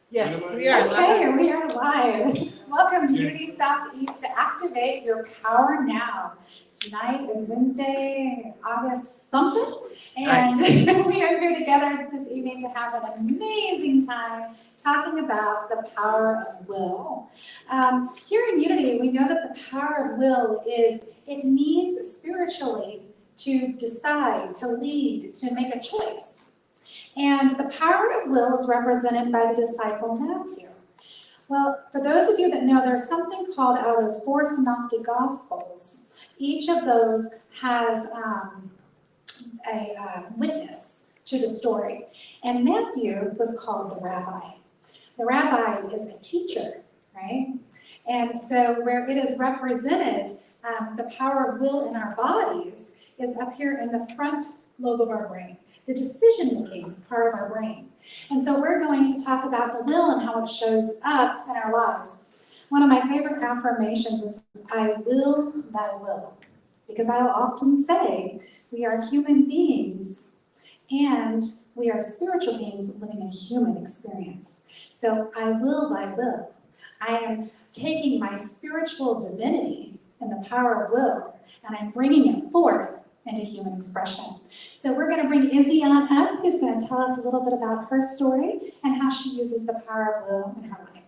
Yes, we are. Okay, we are live. Welcome to Unity Southeast to activate your power now. Tonight is Wednesday, August something, and we are here together this evening to have an amazing time talking about the power of will. Here in Unity, we know that the power of will it means spiritually to decide, to lead, to make a choice. And the power of will is represented by the disciple Matthew. Well, for those of you that know, there's something called out of those four synoptic gospels. Each of those has a witness to the story. And Matthew was called the rabbi. The rabbi is a teacher, right? And so where it is represented, the power of will in our bodies is up here in the front lobe of our brain, the decision-making part of our brain. And so we're going to talk about the will and how it shows up in our lives. One of my favorite affirmations is, I will thy will. Because I'll often say, we are human beings and we are spiritual beings living a human experience. So I will thy will. I am taking my spiritual divinity and the power of will, and I'm bringing it forth into human expression. So we're going to bring Izzy on up, who's going to tell us a little bit about her story and how she uses the power of will in her life.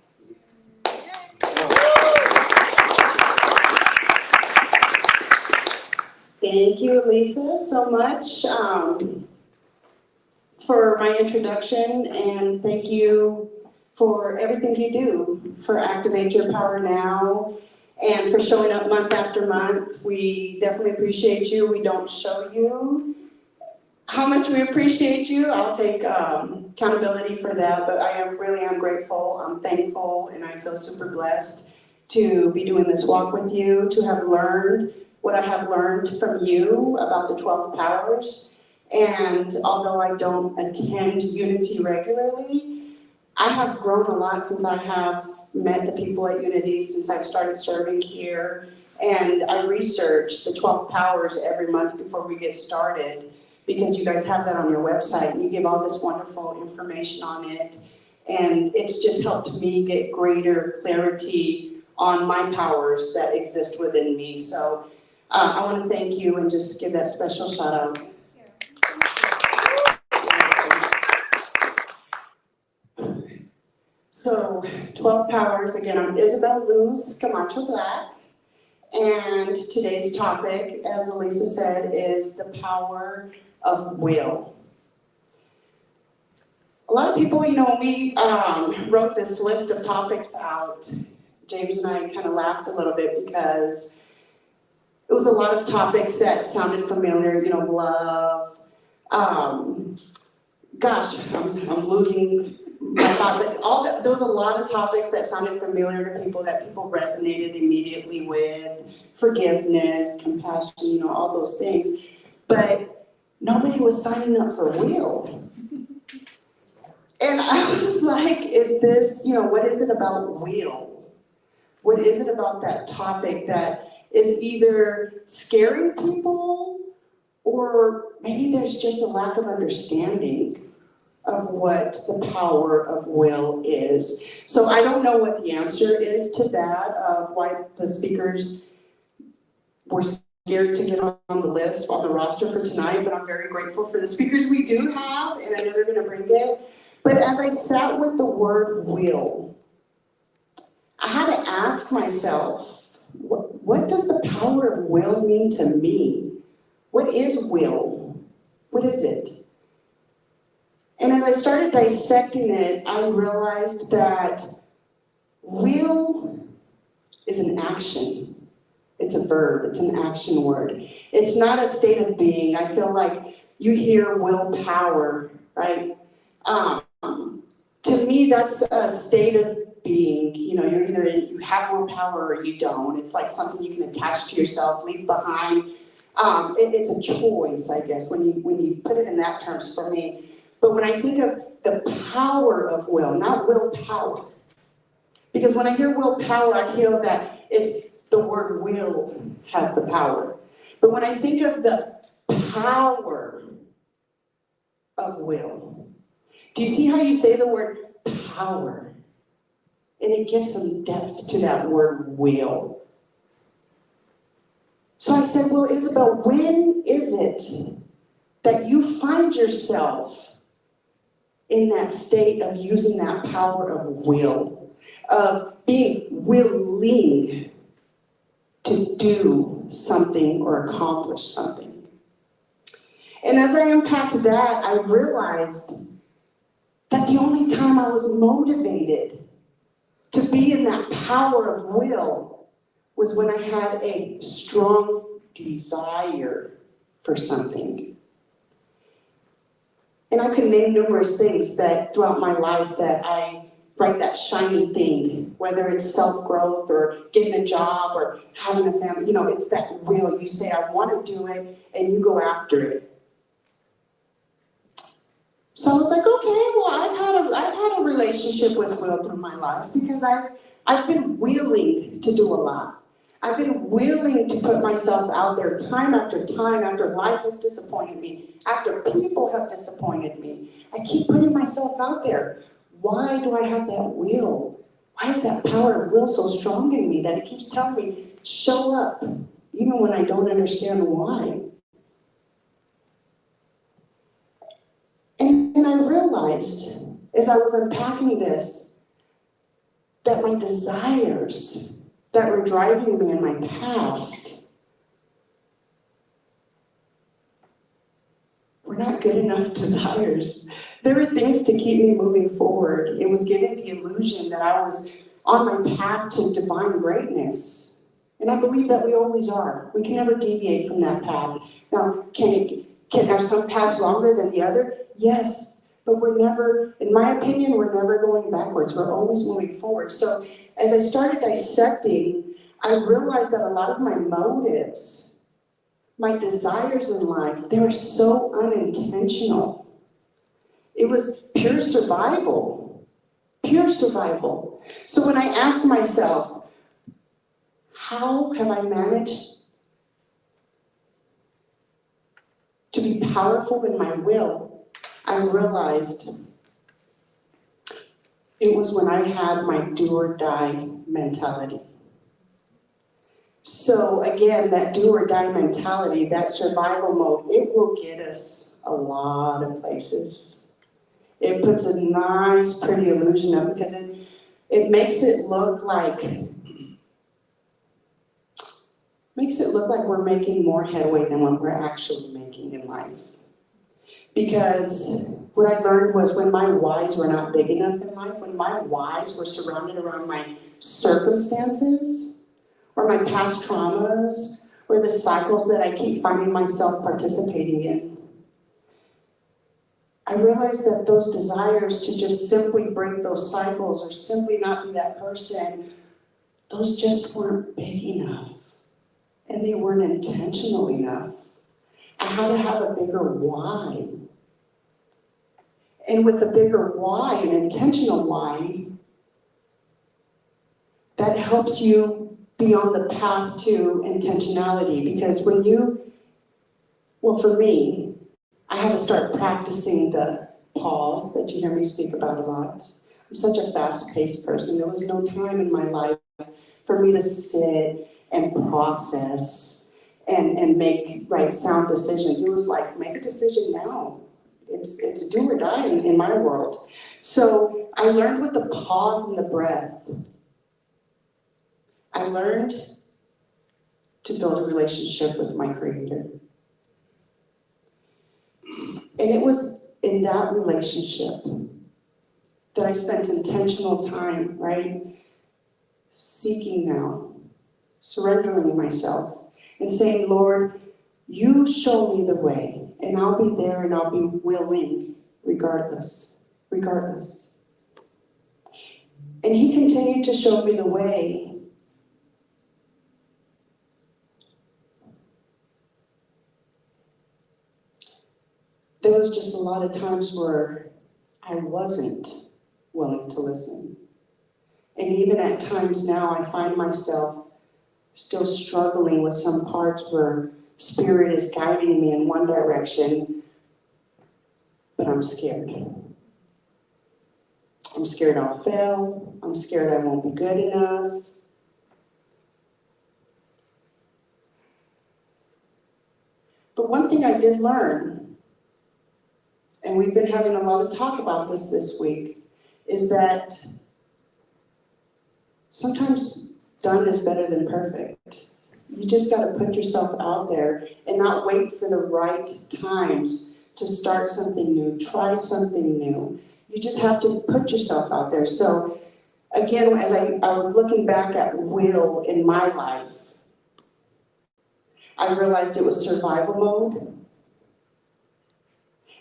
Thank you, Lisa, so much for my introduction, and thank you for everything you do for Activate Your Power Now, and for showing up month after month. We definitely appreciate you. We don't show you how much we appreciate you. I'll take accountability for that, but I am grateful, I'm thankful, and I feel super blessed to be doing this walk with you, to have learned what I have learned from you about the 12 powers. And although I don't attend Unity regularly, I have grown a lot since I have met the people at Unity, since I've started serving here. And I research the 12 powers every month before we get started, because you guys have that on your website and you give all this wonderful information on it. And it's just helped me get greater clarity on my powers that exist within me. So I want to thank you and just give that special shout out. So 12 powers, again, I'm Isabel Luz Camacho Black, and today's topic, as Elisa said, is the power of will. A lot of people, you know, when we wrote this list of topics out, James and I kind of laughed a little bit because it was a lot of topics that sounded familiar, you know, love, gosh, I'm losing my thought, but there was a lot of topics that sounded familiar to people, that people resonated immediately with: forgiveness, compassion, you know, all those things. But nobody was signing up for will. And I was like, is this, you know, what is it about will? What is it about that topic that is either scaring people, or maybe there's just a lack of understanding of what the power of will is? So I don't know what the answer is to that, of why the speakers were scared to get on the list, on the roster for tonight, but I'm very grateful for the speakers we do have, and I know they're going to bring it. But as I sat with the word will, I had to ask myself, what does the power of will mean to me? What is will? What is it? And as I started dissecting it, I realized that will is an action. It's a verb, it's an action word. It's not a state of being. I feel like you hear willpower, right? To me, that's a state of being. You know, you have willpower or you don't. It's like something you can attach to yourself, leave behind. It's a choice, I guess, when you put it in that terms for me. But when I think of the power of will, not willpower, because when I hear willpower, I feel that it's the word will has the power. But when I think of the power of will, do you see how you say the word power? And it gives some depth to that word will. So I said, well, Isabel, when is it that you find yourself in that state of using that power of will, of being willing to do something or accomplish something? And as I unpacked that, I realized that the only time I was motivated to be in that power of will was when I had a strong desire for something. And I could name numerous things that throughout my life that I write that shiny thing, whether it's self-growth or getting a job or having a family. You know, it's that will. You say, I want to do it, and you go after it. So I was like, okay, well, I've had a relationship with will through my life because I've been willing to do a lot. I've been willing to put myself out there time after life has disappointed me, after people have disappointed me. I keep putting myself out there. Why do I have that will? Why is that power of will so strong in me that it keeps telling me, show up, even when I don't understand why? And I realized, as I was unpacking this, that my desires that were driving me in my past were not good enough desires. There were things to keep me moving forward. It was giving the illusion that I was on my path to divine greatness. And I believe that we always are. We can never deviate from that path. Now, are some paths longer than the other? Yes, but we're never, in my opinion, we're never going backwards. We're always moving forward. So as I started dissecting, I realized that a lot of my motives, my desires in life, they were so unintentional. It was pure survival. Pure survival. So when I ask myself, how have I managed to be powerful in my will, I realized it was when I had my do or die mentality. So again, that do or die mentality, that survival mode, it will get us a lot of places. It puts a nice, pretty illusion up because it makes it look like we're making more headway than what we're actually making in life. Because what I learned was when my whys were not big enough in life, when my whys were surrounded around my circumstances, or my past traumas, or the cycles that I keep finding myself participating in, I realized that those desires to just simply break those cycles or simply not be that person, those just weren't big enough. And they weren't intentional enough. I had to have a bigger why. And with a bigger why, an intentional why, that helps you be on the path to intentionality. Because for me, I had to start practicing the pause that you hear me speak about a lot. I'm such a fast-paced person. There was no time in my life for me to sit and process and make right sound decisions. It was like, make a decision now. It's a do or die in my world. So I learned with the pause and the breath. I learned to build a relationship with my Creator. And it was in that relationship that I spent intentional time, right? Seeking now, surrendering myself, and saying, Lord, you show me the way, and I'll be there and I'll be willing regardless. And He continued to show me the way. There was just a lot of times where I wasn't willing to listen. And even at times now, I find myself still struggling with some parts where Spirit is guiding me in one direction, but I'm scared. I'm scared I'll fail. I'm scared I won't be good enough. But one thing I did learn, and we've been having a lot of talk about this week, is that sometimes done is better than perfect. You just got to put yourself out there and not wait for the right times to start something new, try something new. You just have to put yourself out there. So again, as I was looking back at will in my life, I realized it was survival mode.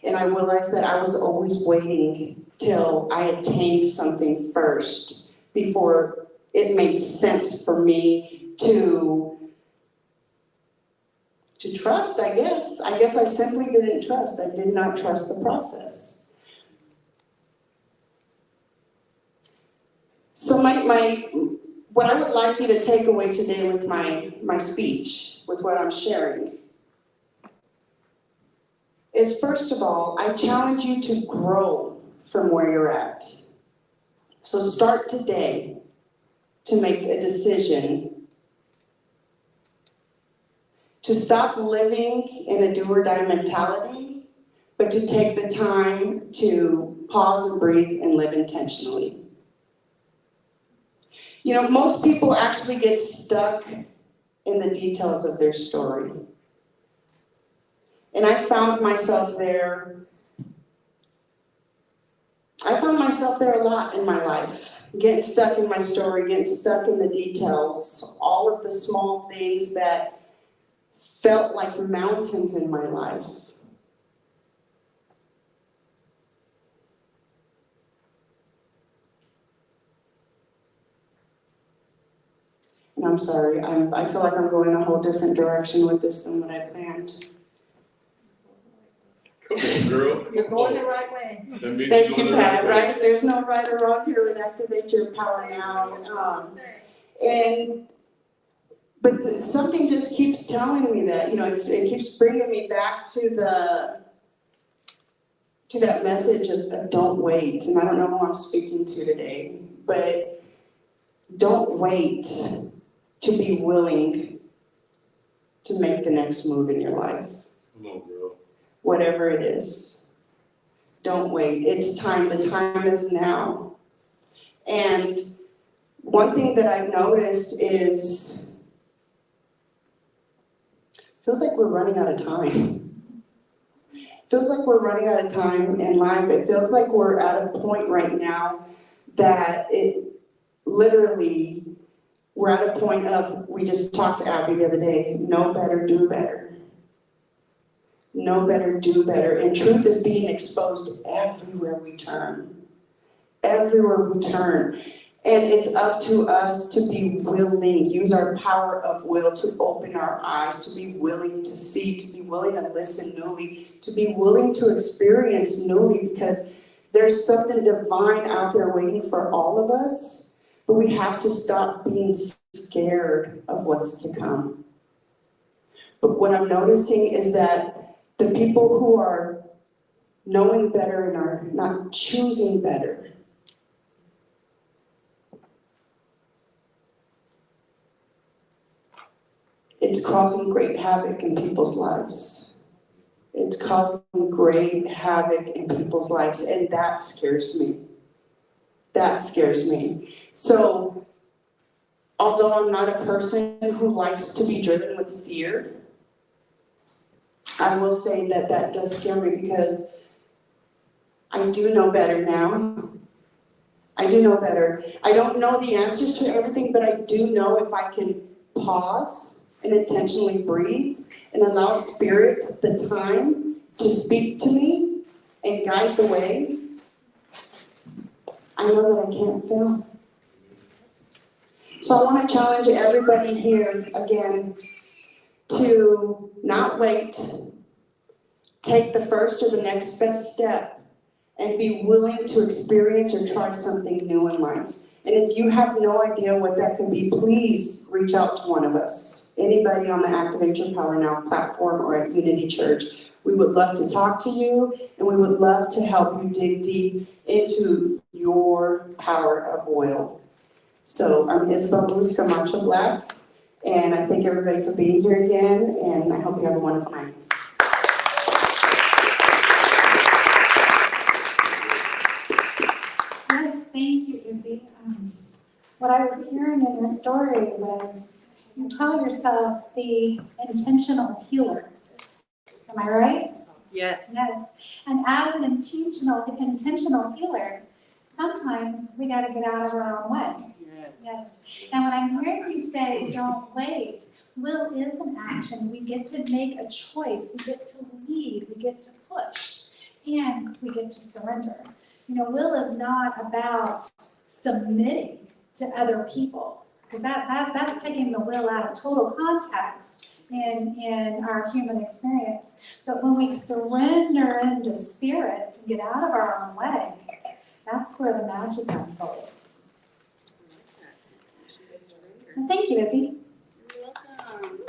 And I realized that I was always waiting till I attained something first before it made sense for me to trust, I guess. I guess I simply didn't trust. I did not trust the process. So what I would like you to take away today with my speech, with what I'm sharing, is first of all, I challenge you to grow from where you're at. So start today to make a decision to stop living in a do or die mentality, but to take the time to pause and breathe and live intentionally. You know, most people actually get stuck in the details of their story. And I found myself there a lot in my life, getting stuck in my story, getting stuck in the details, all of the small things that felt like mountains in my life. And I'm sorry, I feel like I'm going a whole different direction with this than what I planned. Come on, girl. You're going the right way. Thank you, Pat, right? There's no right or wrong here with Activate Your Power Now. But something just keeps telling me that, it keeps bringing me back to that message of don't wait. And I don't know who I'm speaking to today, but don't wait to be willing to make the next move in your life. Come on, girl. Whatever it is. Don't wait. It's time. The time is now. And one thing that I've noticed is feels like we're running out of time. Feels like we're running out of time in life. It feels like we're at a point right now that we're at a point of, we just talked to Abby the other day, know better, do better. Know better, do better. And truth is being exposed everywhere we turn. Everywhere we turn. And it's up to us to be willing, use our power of will to open our eyes, to be willing to see, to be willing to listen newly, to be willing to experience newly, because there's something divine out there waiting for all of us, but we have to stop being scared of what's to come. But what I'm noticing is that the people who are knowing better and are not choosing better, it's causing great havoc in people's lives. It's causing great havoc in people's lives, and that scares me. That scares me. So, although I'm not a person who likes to be driven with fear, I will say that that does scare me, because I do know better now. I do know better. I don't know the answers to everything, but I do know if I can pause and intentionally breathe and allow Spirit the time to speak to me and guide the way, I know that I can't fail. So I want to challenge everybody here again to not wait, take the first or the next best step, and be willing to experience or try something new in life. And if you have no idea what that could be, please reach out to one of us. Anybody on the Activate Your Power Now platform or at Unity Church. We would love to talk to you, and we would love to help you dig deep into your power of will. So I'm Isabel Bruce from Macho Black, and I thank everybody for being here again, and I hope you have a wonderful night. Yes, thank you, Izzy. What I was hearing in your story was you call yourself the intentional healer. Am I right? Yes. Yes. And as an intentional healer, sometimes we got to get out of our own way. Yes. And when I'm hearing you say, don't wait, will is an action. We get to make a choice. We get to lead. We get to push. And we get to surrender. You know, will is not about submitting to other people, because that's taking the will out of total context in our human experience. But when we surrender into spirit and get out of our own way, that's where the magic unfolds. So thank you, Izzy. You're welcome.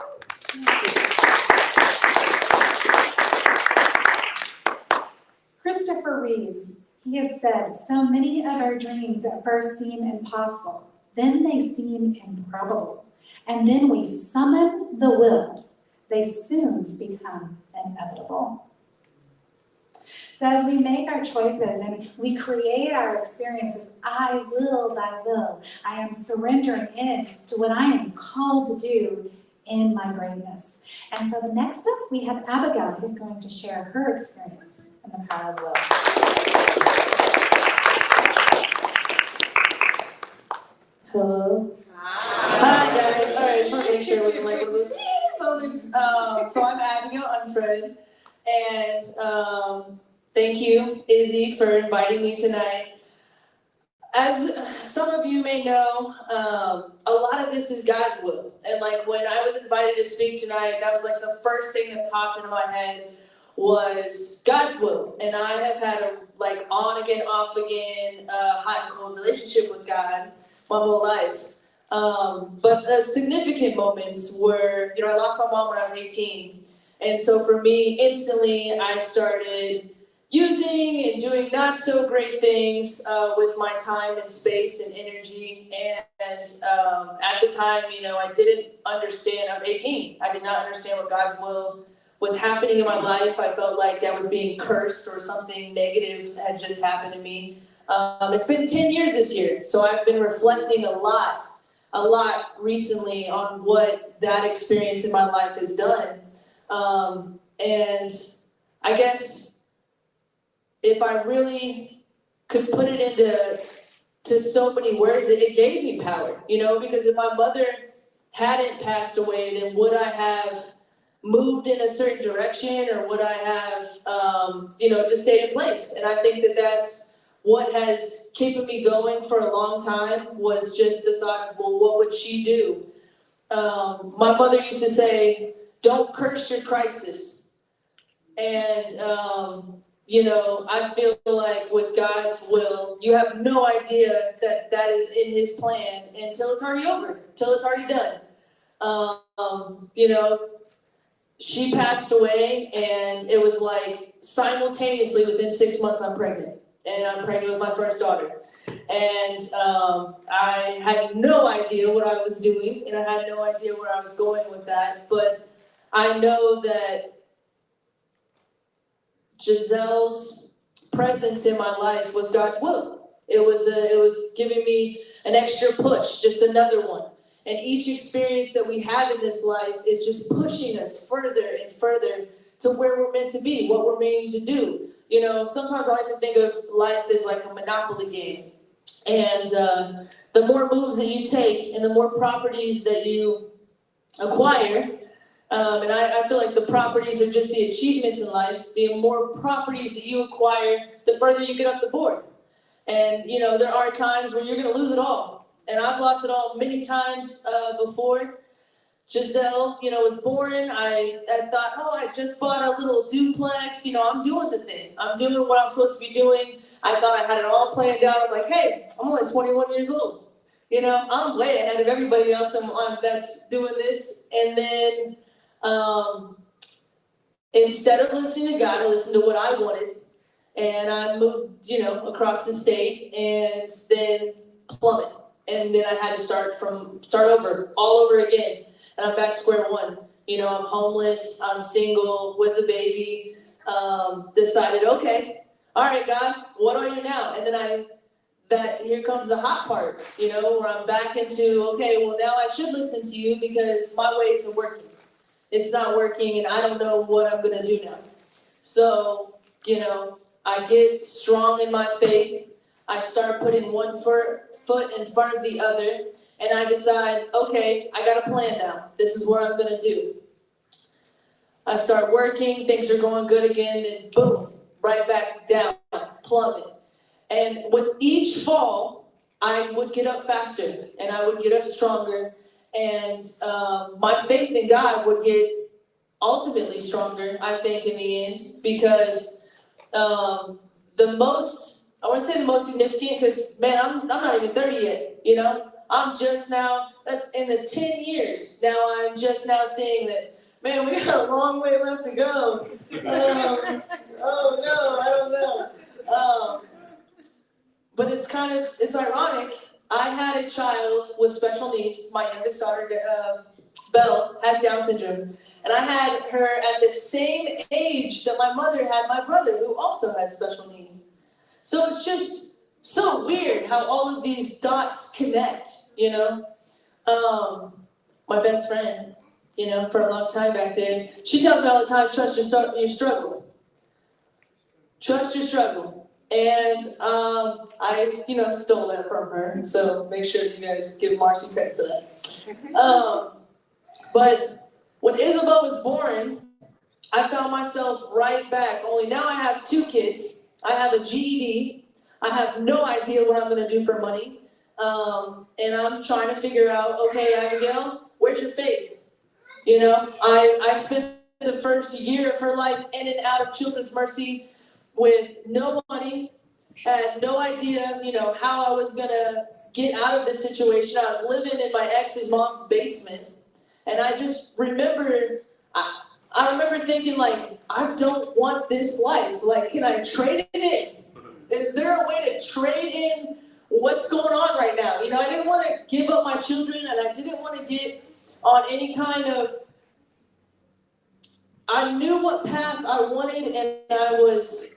Christopher Reeves, he had said, so many of our dreams at first seem impossible, then they seem improbable, and then we summon the will. They soon become inevitable. So as we make our choices and we create our experiences, I will, thy will. I am surrendering in to what I am called to do in my greatness. And so the next up, we have Abigail, who's going to share her experience in the power of will. Hello. Hi guys. All right, just want to make sure it wasn't like one of those moments. So I'm Abigail Unfred, and thank you, Izzy, for inviting me tonight. As some of you may know, a lot of this is God's will. And like when I was invited to speak tonight, that was like the first thing that popped into my head was God's will. And I have had a like on again, off again, hot and cold relationship with God my whole life. But the significant moments were, I lost my mom when I was 18. And so for me, instantly, I started using and doing not so great things with my time and space and energy. And at the time, I didn't understand. I was 18. I did not understand what God's will was happening in my life. I felt like I was being cursed or something negative had just happened to me. It's been 10 years this year, so I've been reflecting a lot recently on what that experience in my life has done. And I guess if I really could put it into so many words, it gave me power, because if my mother hadn't passed away, then would I have moved in a certain direction, or would I have, just stayed in place? And I think that that's what has kept me going for a long time, was just the thought of, well, what would she do? My mother used to say, don't curse your crisis. And, I feel like with God's will, you have no idea that is in his plan until it's already over, until it's already done. She passed away, and it was like simultaneously within 6 months I'm pregnant. And I'm pregnant with my first daughter. And I had no idea what I was doing, and I had no idea where I was going with that. But I know that Giselle's presence in my life was God's will. It was giving me an extra push, just another one. And each experience that we have in this life is just pushing us further and further to where we're meant to be, what we're meant to do. Sometimes I like to think of life as like a Monopoly game. And the more moves that you take and the more properties that you acquire, and I feel like the properties are just the achievements in life, the more properties that you acquire, the further you get up the board. And, there are times when you're going to lose it all. And I've lost it all many times before. Giselle, was born. I thought, I just bought a little duplex. I'm doing the thing. I'm doing what I'm supposed to be doing. I thought I had it all planned out. I'm like, hey, I'm only 21 years old. I'm way ahead of everybody else that's doing this. And then instead of listening to God, I listened to what I wanted. And I moved, across the state and then plummet. And then I had to start over, all over again. And I'm back to square one. I'm homeless, I'm single, with a baby. Decided, okay, all right, God, what do I do now? And then here comes the hot part, where I'm back into, okay, well, now I should listen to you because my ways are working. It's not working, and I don't know what I'm going to do now. So, I get strong in my faith. I start putting one foot in front of the other, and I decide, okay, I got a plan now. This is what I'm going to do. I start working, things are going good again, and boom, right back down, plummet. And with each fall, I would get up faster, and I would get up stronger, and my faith in God would get ultimately stronger, I think, in the end, because I want to say the most significant, because, man, I'm not even 30 yet, I'm just now, in the 10 years, now I'm just now seeing that, man, we got a long way left to go. Oh no, I don't know. But it's ironic. I had a child with special needs. My youngest daughter, Belle, has Down syndrome. And I had her at the same age that my mother had my brother, who also has special needs. So it's just so weird how all of these dots connect, My best friend, for a long time back there, she tells me all the time, trust your struggle. Trust your struggle. And I, stole that from her. So make sure you guys give Marcy credit for that. But when Isabel was born, I found myself right back. Only now I have 2 kids. I have a GED. I have no idea what I'm going to do for money. And I'm trying to figure out, okay, Abigail, where's your faith? I spent the first year of her life in and out of Children's Mercy with no money, had no idea, how I was going to get out of this situation. I was living in my ex's mom's basement. And I just remember, I remember thinking, like, I don't want this life. Like, can I trade it in? Is there a way to trade in what's going on right now? I didn't want to give up my children, and I didn't want to get on any kind of, I knew what path I wanted, and I was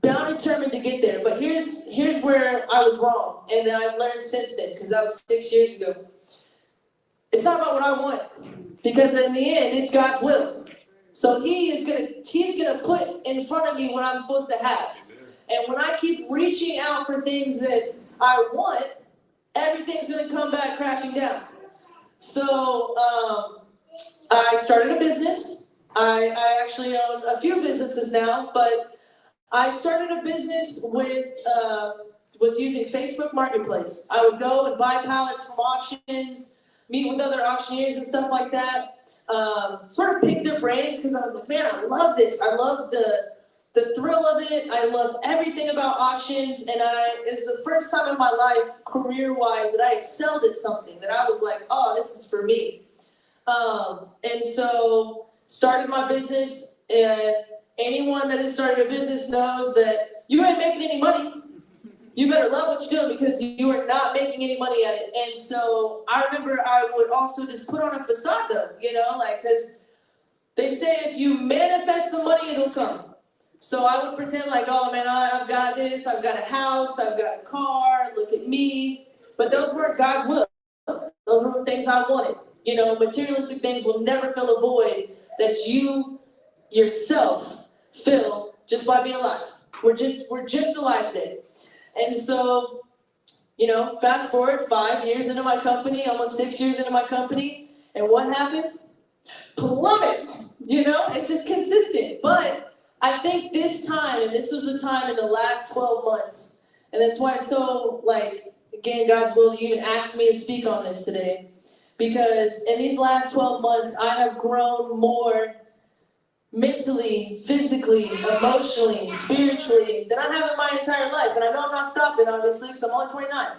bound determined to get there. But here's where I was wrong, and I've learned since then, because that was 6 years ago. It's not about what I want, because in the end, it's God's will. So He's gonna put in front of me what I'm supposed to have. And when I keep reaching out for things that I want, everything's gonna come back crashing down. So I started a business. I actually own a few businesses now, but I started a business was using Facebook Marketplace. I would go and buy pallets from auctions, meet with other auctioneers and stuff like that. Sort of pick their brains, because I was like, man, I love this. I love the thrill of it. I love everything about auctions, and it's the first time in my life, career-wise, that I excelled at something, that I was like, oh, this is for me. And so started my business, and anyone that has started a business knows that you ain't making any money. You better love what you're doing, because you are not making any money at it. And so I remember I would also just put on a facade, though, because they say if you manifest the money, it'll come. So I would pretend like, oh man, I've got this, I've got a house, I've got a car, look at me. But those weren't God's will. Those were things I wanted. Materialistic things will never fill a void that you yourself fill just by being alive. We're just alive today. And so, fast forward 5 years into my company, almost 6 years into my company, and what happened? Plummet. It's just consistent. But I think this time, and this was the time in the last 12 months, and that's why it's so, again, God's will, you even asked me to speak on this today, because in these last 12 months, I have grown more mentally, physically, emotionally, spiritually, than I have in my entire life. And I know I'm not stopping, obviously, because I'm only 29,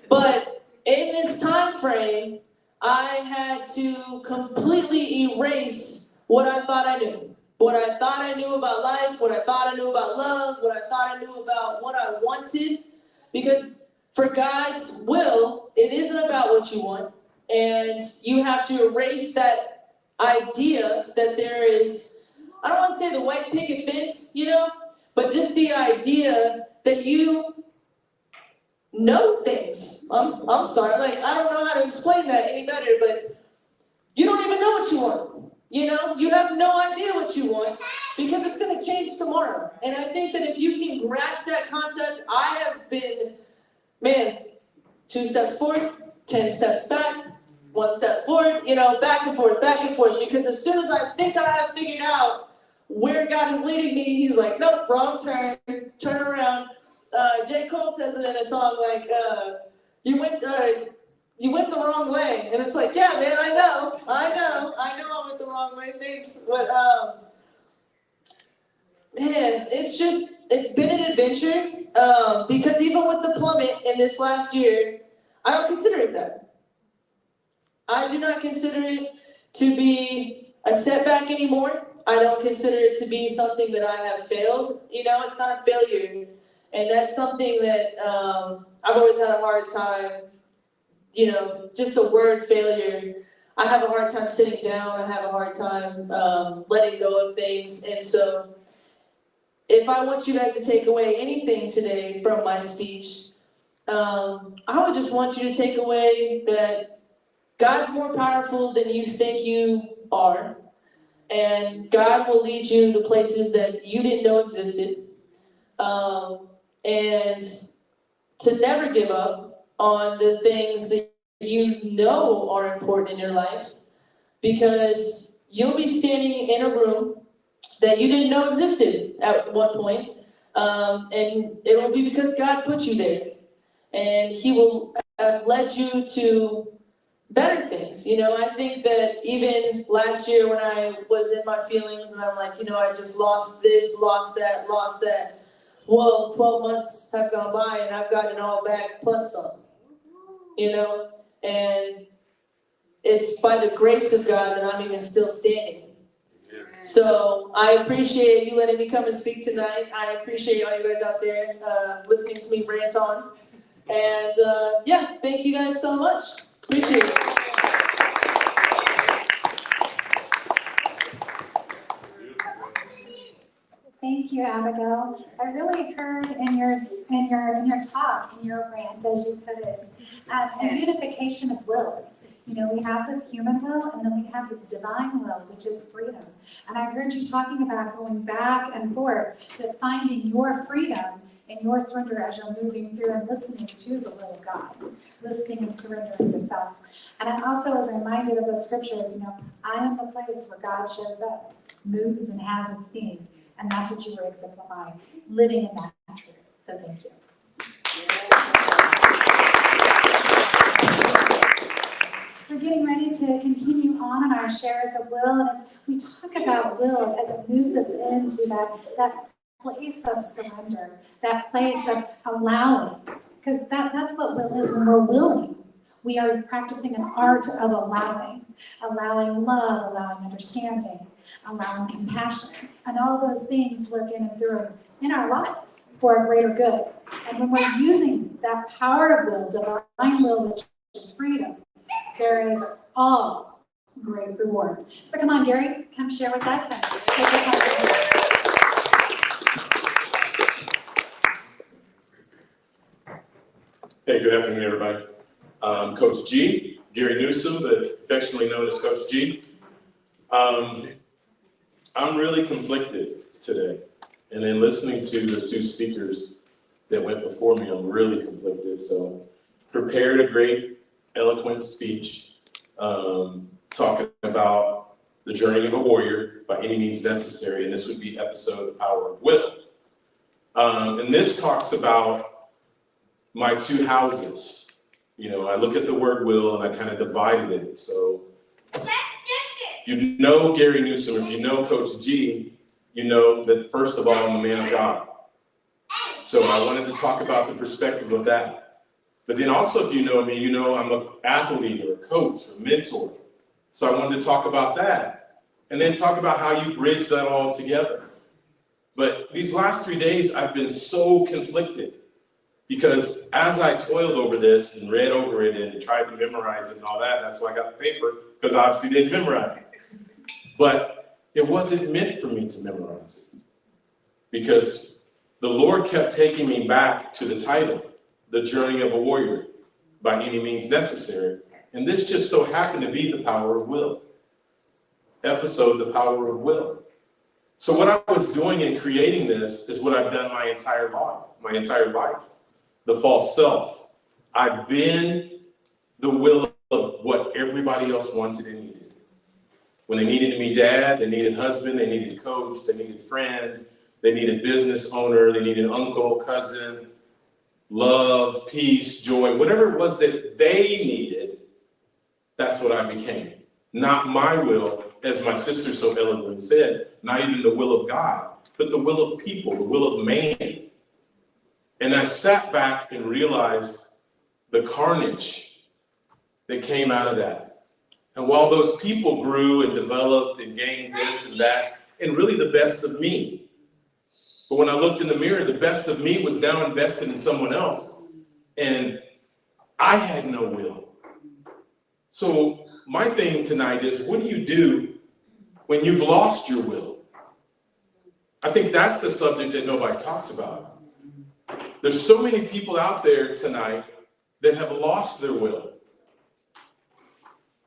But in this time frame, I had to completely erase what I thought I knew. What I thought I knew about life, what I thought I knew about love, what I thought I knew about what I wanted. Because for God's will, it isn't about what you want. And you have to erase that idea that there is, I don't want to say the white picket fence, but just the idea that you know things. I'm sorry, I don't know how to explain that any better, but you don't even know what you want. You have no idea what you want because it's going to change tomorrow. And I think that if you can grasp that concept, I have been, 2 steps forward, 10 steps back, 1 step forward, back and forth, because as soon as I think I have figured out where God is leading me, he's like, nope, wrong turn around. J. Cole says it in a song like, you went the wrong way. And it's like, yeah, man, I know I went the wrong way, thanks. But, it's been an adventure, because even with the plummet in this last year, I don't consider it that. I do not consider it to be a setback anymore. I don't consider it to be something that I have failed. It's not a failure. And that's something that I've always had a hard time, just the word failure. I have a hard time sitting down. I have a hard time letting go of things. And so if I want you guys to take away anything today from my speech, I would just want you to take away that God's more powerful than you think you are. And God will lead you to places that you didn't know existed. And to never give up on the things that you know are important in your life, because you'll be standing in a room that you didn't know existed at one point, and it will be because God put you there, and he will have led you to better things. I think that even last year when I was in my feelings and I'm like, I just lost this, lost that. Well, 12 months have gone by and I've gotten it all back plus some, and it's by the grace of God that I'm even still standing. So I appreciate you letting me come and speak tonight. I appreciate all you guys out there listening to me rant on. And thank you guys so much. Appreciate it. Thank you, Abigail. I really heard in your talk, in your rant, as you put it, a unification of wills. We have this human will, and then we have this divine will, which is freedom. And I heard you talking about going back and forth, but finding your freedom and your surrender as you're moving through and listening to the will of God, listening and surrendering to self. And I also was reminded of the scriptures, I am the place where God shows up, moves, and has its being. And that's what you were exemplifying, living in that truth. So thank you. We're getting ready to continue on in our shares of will. And as we talk about will, as it moves us into that place of surrender, that place of allowing, because that's what will is. When we're willing, we are practicing an art of allowing love, allowing understanding, allowing compassion, and all those things work in and through in our lives for a greater good. And when we're using that power of will, divine will, which is freedom, there is all great reward. So come on, Gary, come share with us and take us on the journey. Hey, good afternoon, everybody. Coach G, Gary Newsom, but affectionately known as Coach G. I'm really conflicted today. And in listening to the two speakers that went before me, I'm really conflicted. So prepared a great, eloquent speech, talking about the journey of a warrior by any means necessary. And this would be episode The Power of Will. And this talks about my two houses. I look at the word will and I kind of divided it. So if you know Gary Newsom, if you know Coach G, you know that first of all, I'm a man of God. So I wanted to talk about the perspective of that. But then also, if you know me, you know I'm an athlete or a coach or a mentor. So I wanted to talk about that. and then talk about how you bridge that all together. But these last 3 days, I've been so conflicted because as I toiled over this and read over it and tried to memorize it and all that, that's why I got the paper, because I obviously didn't memorize it. But it wasn't meant for me to memorize it because the Lord kept taking me back to the title, The Journey of a Warrior, by any means necessary. And this just so happened to be the power of will. Episode, the power of will. So what I was doing in creating this is what I've done my entire life. The false self. I've been the will of what everybody else wanted and needed. When they needed me dad, they needed husband, they needed coach, they needed friend, they needed business owner, they needed uncle, cousin, love, peace, joy, whatever it was that they needed, that's what I became. Not my will, as my sister so eloquently said, not even the will of God, but the will of people, the will of man. And I sat back and realized the carnage that came out of that. And while those people grew and developed and gained this and that, and really the best of me, but when I looked in the mirror, the best of me was now invested in someone else. And I had no will. So my thing tonight is, what do you do when you've lost your will? I think that's the subject that nobody talks about. There's so many people out there tonight that have lost their will.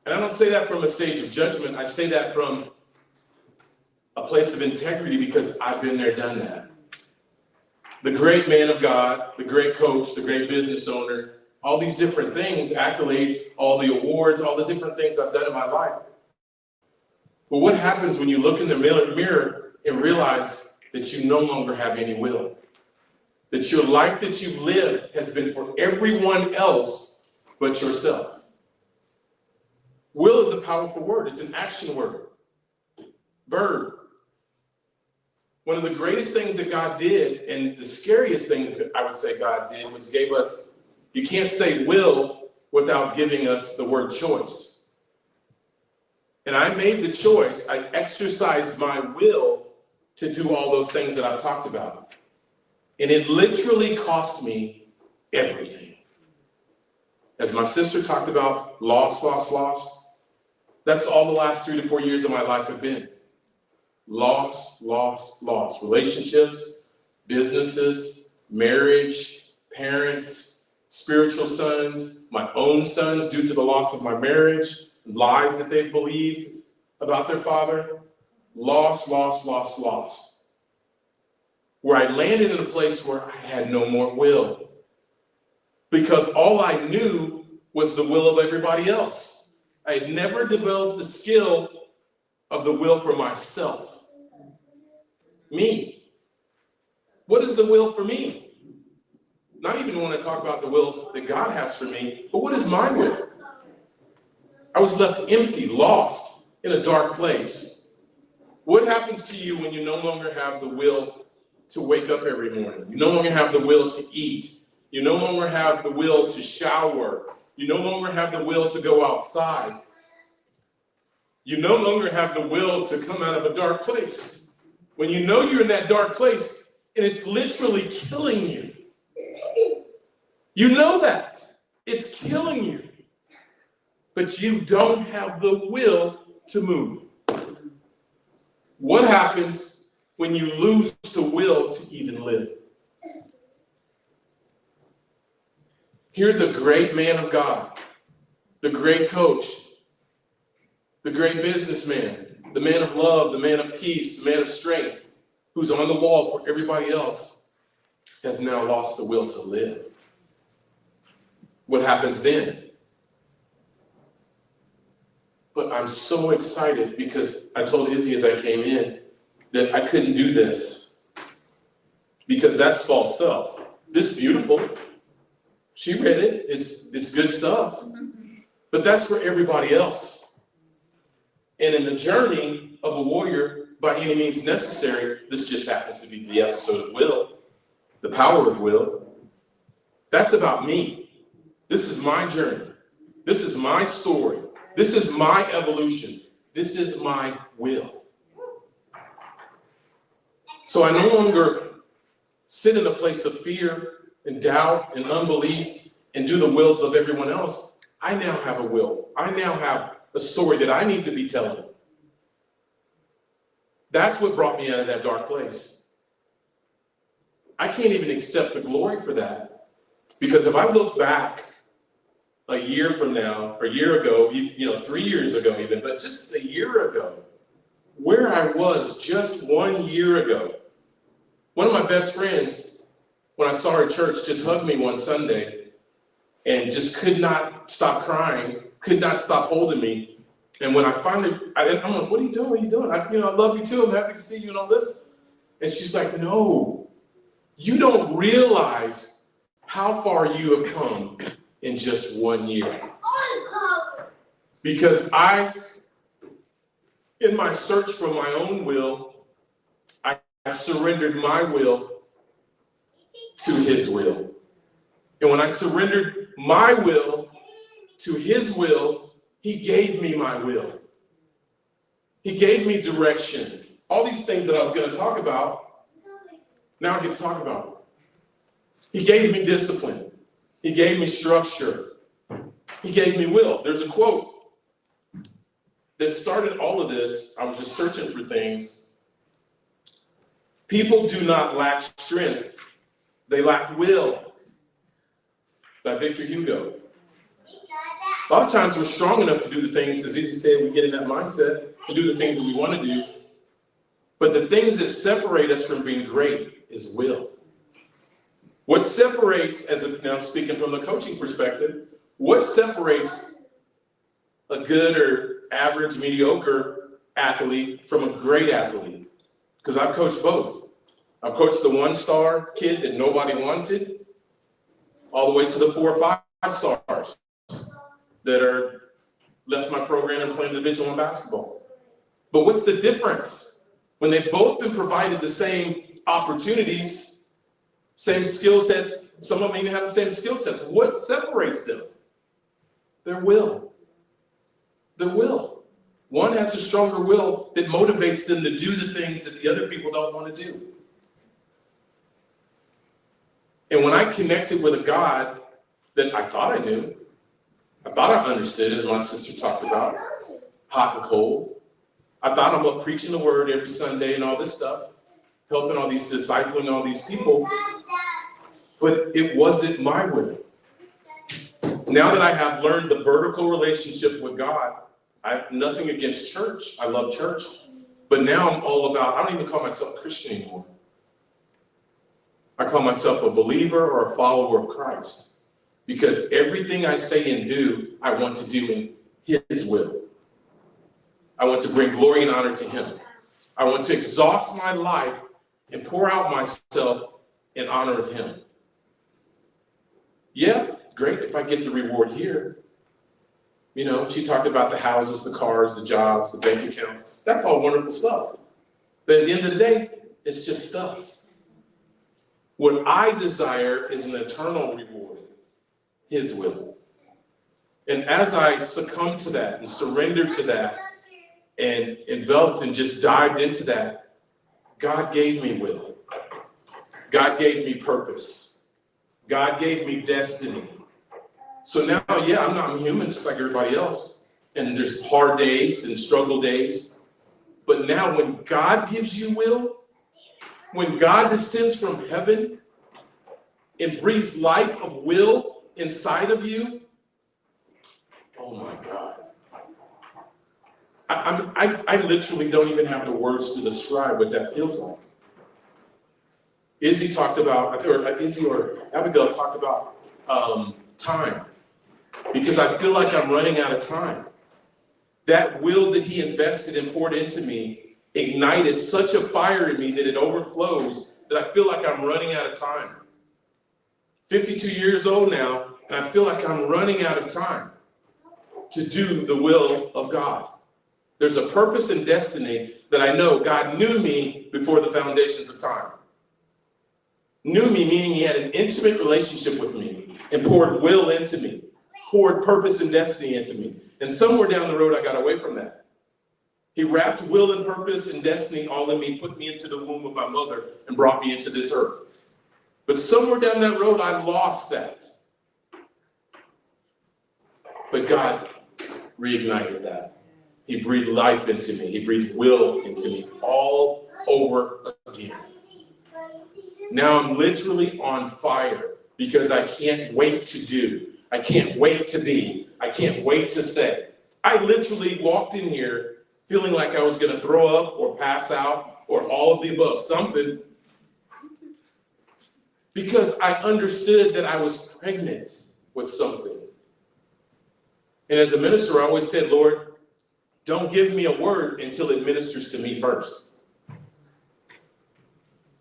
And I don't say that from a stage of judgment. I say that from a place of integrity because I've been there, done that. The great man of God, the great coach, the great business owner, all these different things, accolades, all the awards, all the different things I've done in my life. But what happens when you look in the mirror and realize that you no longer have any will? That your life that you've lived has been for everyone else but yourself. Will is a powerful word. It's an action word. Verb. One of the greatest things that God did, and the scariest things that I would say God did, was gave us, you can't say will without giving us the word choice. And I made the choice, I exercised my will to do all those things that I've talked about. And it literally cost me everything. As my sister talked about, loss. That's all the last 3 to 4 years of my life have been. Loss. Relationships, businesses, marriage, parents, spiritual sons, my own sons due to the loss of my marriage, lies that they've believed about their father. Loss. Where I landed in a place where I had no more will. Because all I knew was the will of everybody else. I had never developed the skill of the will for myself. Me. What is the will for me? Not even when I talk about the will that God has for me, but what is my will? I was left empty, lost, in a dark place. What happens to you when you no longer have the will to wake up every morning? You no longer have the will to eat. You no longer have the will to shower. You no longer have the will to go outside. You no longer have the will to come out of a dark place. When you know you're in that dark place, and it's literally killing you. You know that. It's killing you. But you don't have the will to move. What happens when you lose the will to even live? Here, the great man of God, the great coach, the great businessman, the man of love, the man of peace, the man of strength, who's on the wall for everybody else, has now lost the will to live. What happens then? But I'm so excited because I told Izzy as I came in that I couldn't do this because that's false self. This beautiful. She read it. It's good stuff. But that's for everybody else. And in the journey of a warrior, by any means necessary, this just happens to be the episode of will, the power of will. That's about me. This is my journey. This is my story. This is my evolution. This is my will. So I no longer sit in a place of fear and doubt and unbelief and do the wills of everyone else. I now have a will. I now have a story that I need to be telling. That's what brought me out of that dark place. I can't even accept the glory for that. Because if I look back a year from now, or a year ago, 3 years ago even, but just a year ago, where I was just 1 year ago. One of my best friends, when I saw her at church, just hugged me one Sunday and just could not stop crying, could not stop holding me. And when I finally, I'm like, what are you doing? What are you doing? I love you too. I'm happy to see you and all this. And she's like, no, you don't realize how far you have come in just 1 year. Because in my search for my own will, I surrendered my will to his will. And when I surrendered my will to his will, he gave me my will. He gave me direction. All these things that I was going to talk about, now I get to talk about. He gave me discipline. He gave me structure. He gave me will. There's a quote that started all of this. I was just searching for things. People do not lack strength. They lack will. By Victor Hugo. A lot of times we're strong enough to do the things, as Izzy said, we get in that mindset to do the things that we want to do. But the things that separate us from being great is will. What separates, now speaking from the coaching perspective, what separates a good or average, mediocre athlete from a great athlete? Because I've coached both. I've coached the 1-star kid that nobody wanted, all the way to the 4 or 5 stars that are left my program and playing Division I basketball. But what's the difference? When they've both been provided the same opportunities, same skill sets, some of them even have the same skill sets. What separates them? Their will. Their will. One has a stronger will that motivates them to do the things that the other people don't want to do. And when I connected with a God that I thought I knew, I thought I understood, as my sister talked about, hot and cold. I thought I'm up preaching the word every Sunday and all this stuff, helping all these, discipling all these people. But it wasn't my will. Now that I have learned the vertical relationship with God, I have nothing against church. I love church. But now I'm all about, I don't even call myself a Christian anymore. I call myself a believer or a follower of Christ. Because everything I say and do, I want to do in his will. I want to bring glory and honor to him. I want to exhaust my life and pour out myself in honor of him. Yeah, great if I get the reward here. You know, she talked about the houses, the cars, the jobs, the bank accounts. That's all wonderful stuff. But at the end of the day, it's just stuff. What I desire is an eternal reward, his will. And as I succumbed to that and surrendered to that and enveloped and just dived into that, God gave me will. God gave me purpose. God gave me destiny. So now, yeah, I'm human just like everybody else. And there's hard days and struggle days. But now when God gives you will, when God descends from heaven and breathes life of will inside of you, oh my God. I literally don't even have the words to describe what that feels like. Izzy talked about, or Izzy or Abigail talked about time. Because I feel like I'm running out of time. That will that he invested and poured into me ignited such a fire in me that it overflows that I feel like I'm running out of time. 52 years old now, and I feel like I'm running out of time to do the will of God. There's a purpose and destiny that I know God knew me before the foundations of time. Knew me meaning he had an intimate relationship with me and poured will into me, poured purpose and destiny into me. And somewhere down the road, I got away from that. He wrapped will and purpose and destiny all in me, put me into the womb of my mother, and brought me into this earth. But somewhere down that road, I lost that. But God reignited that. He breathed life into me. He breathed will into me all over again. Now I'm literally on fire because I can't wait to do. I can't wait to be. I can't wait to say. I literally walked in here feeling like I was going to throw up or pass out or all of the above, something, because I understood that I was pregnant with something. And as a minister, I always said, Lord, don't give me a word until it ministers to me first.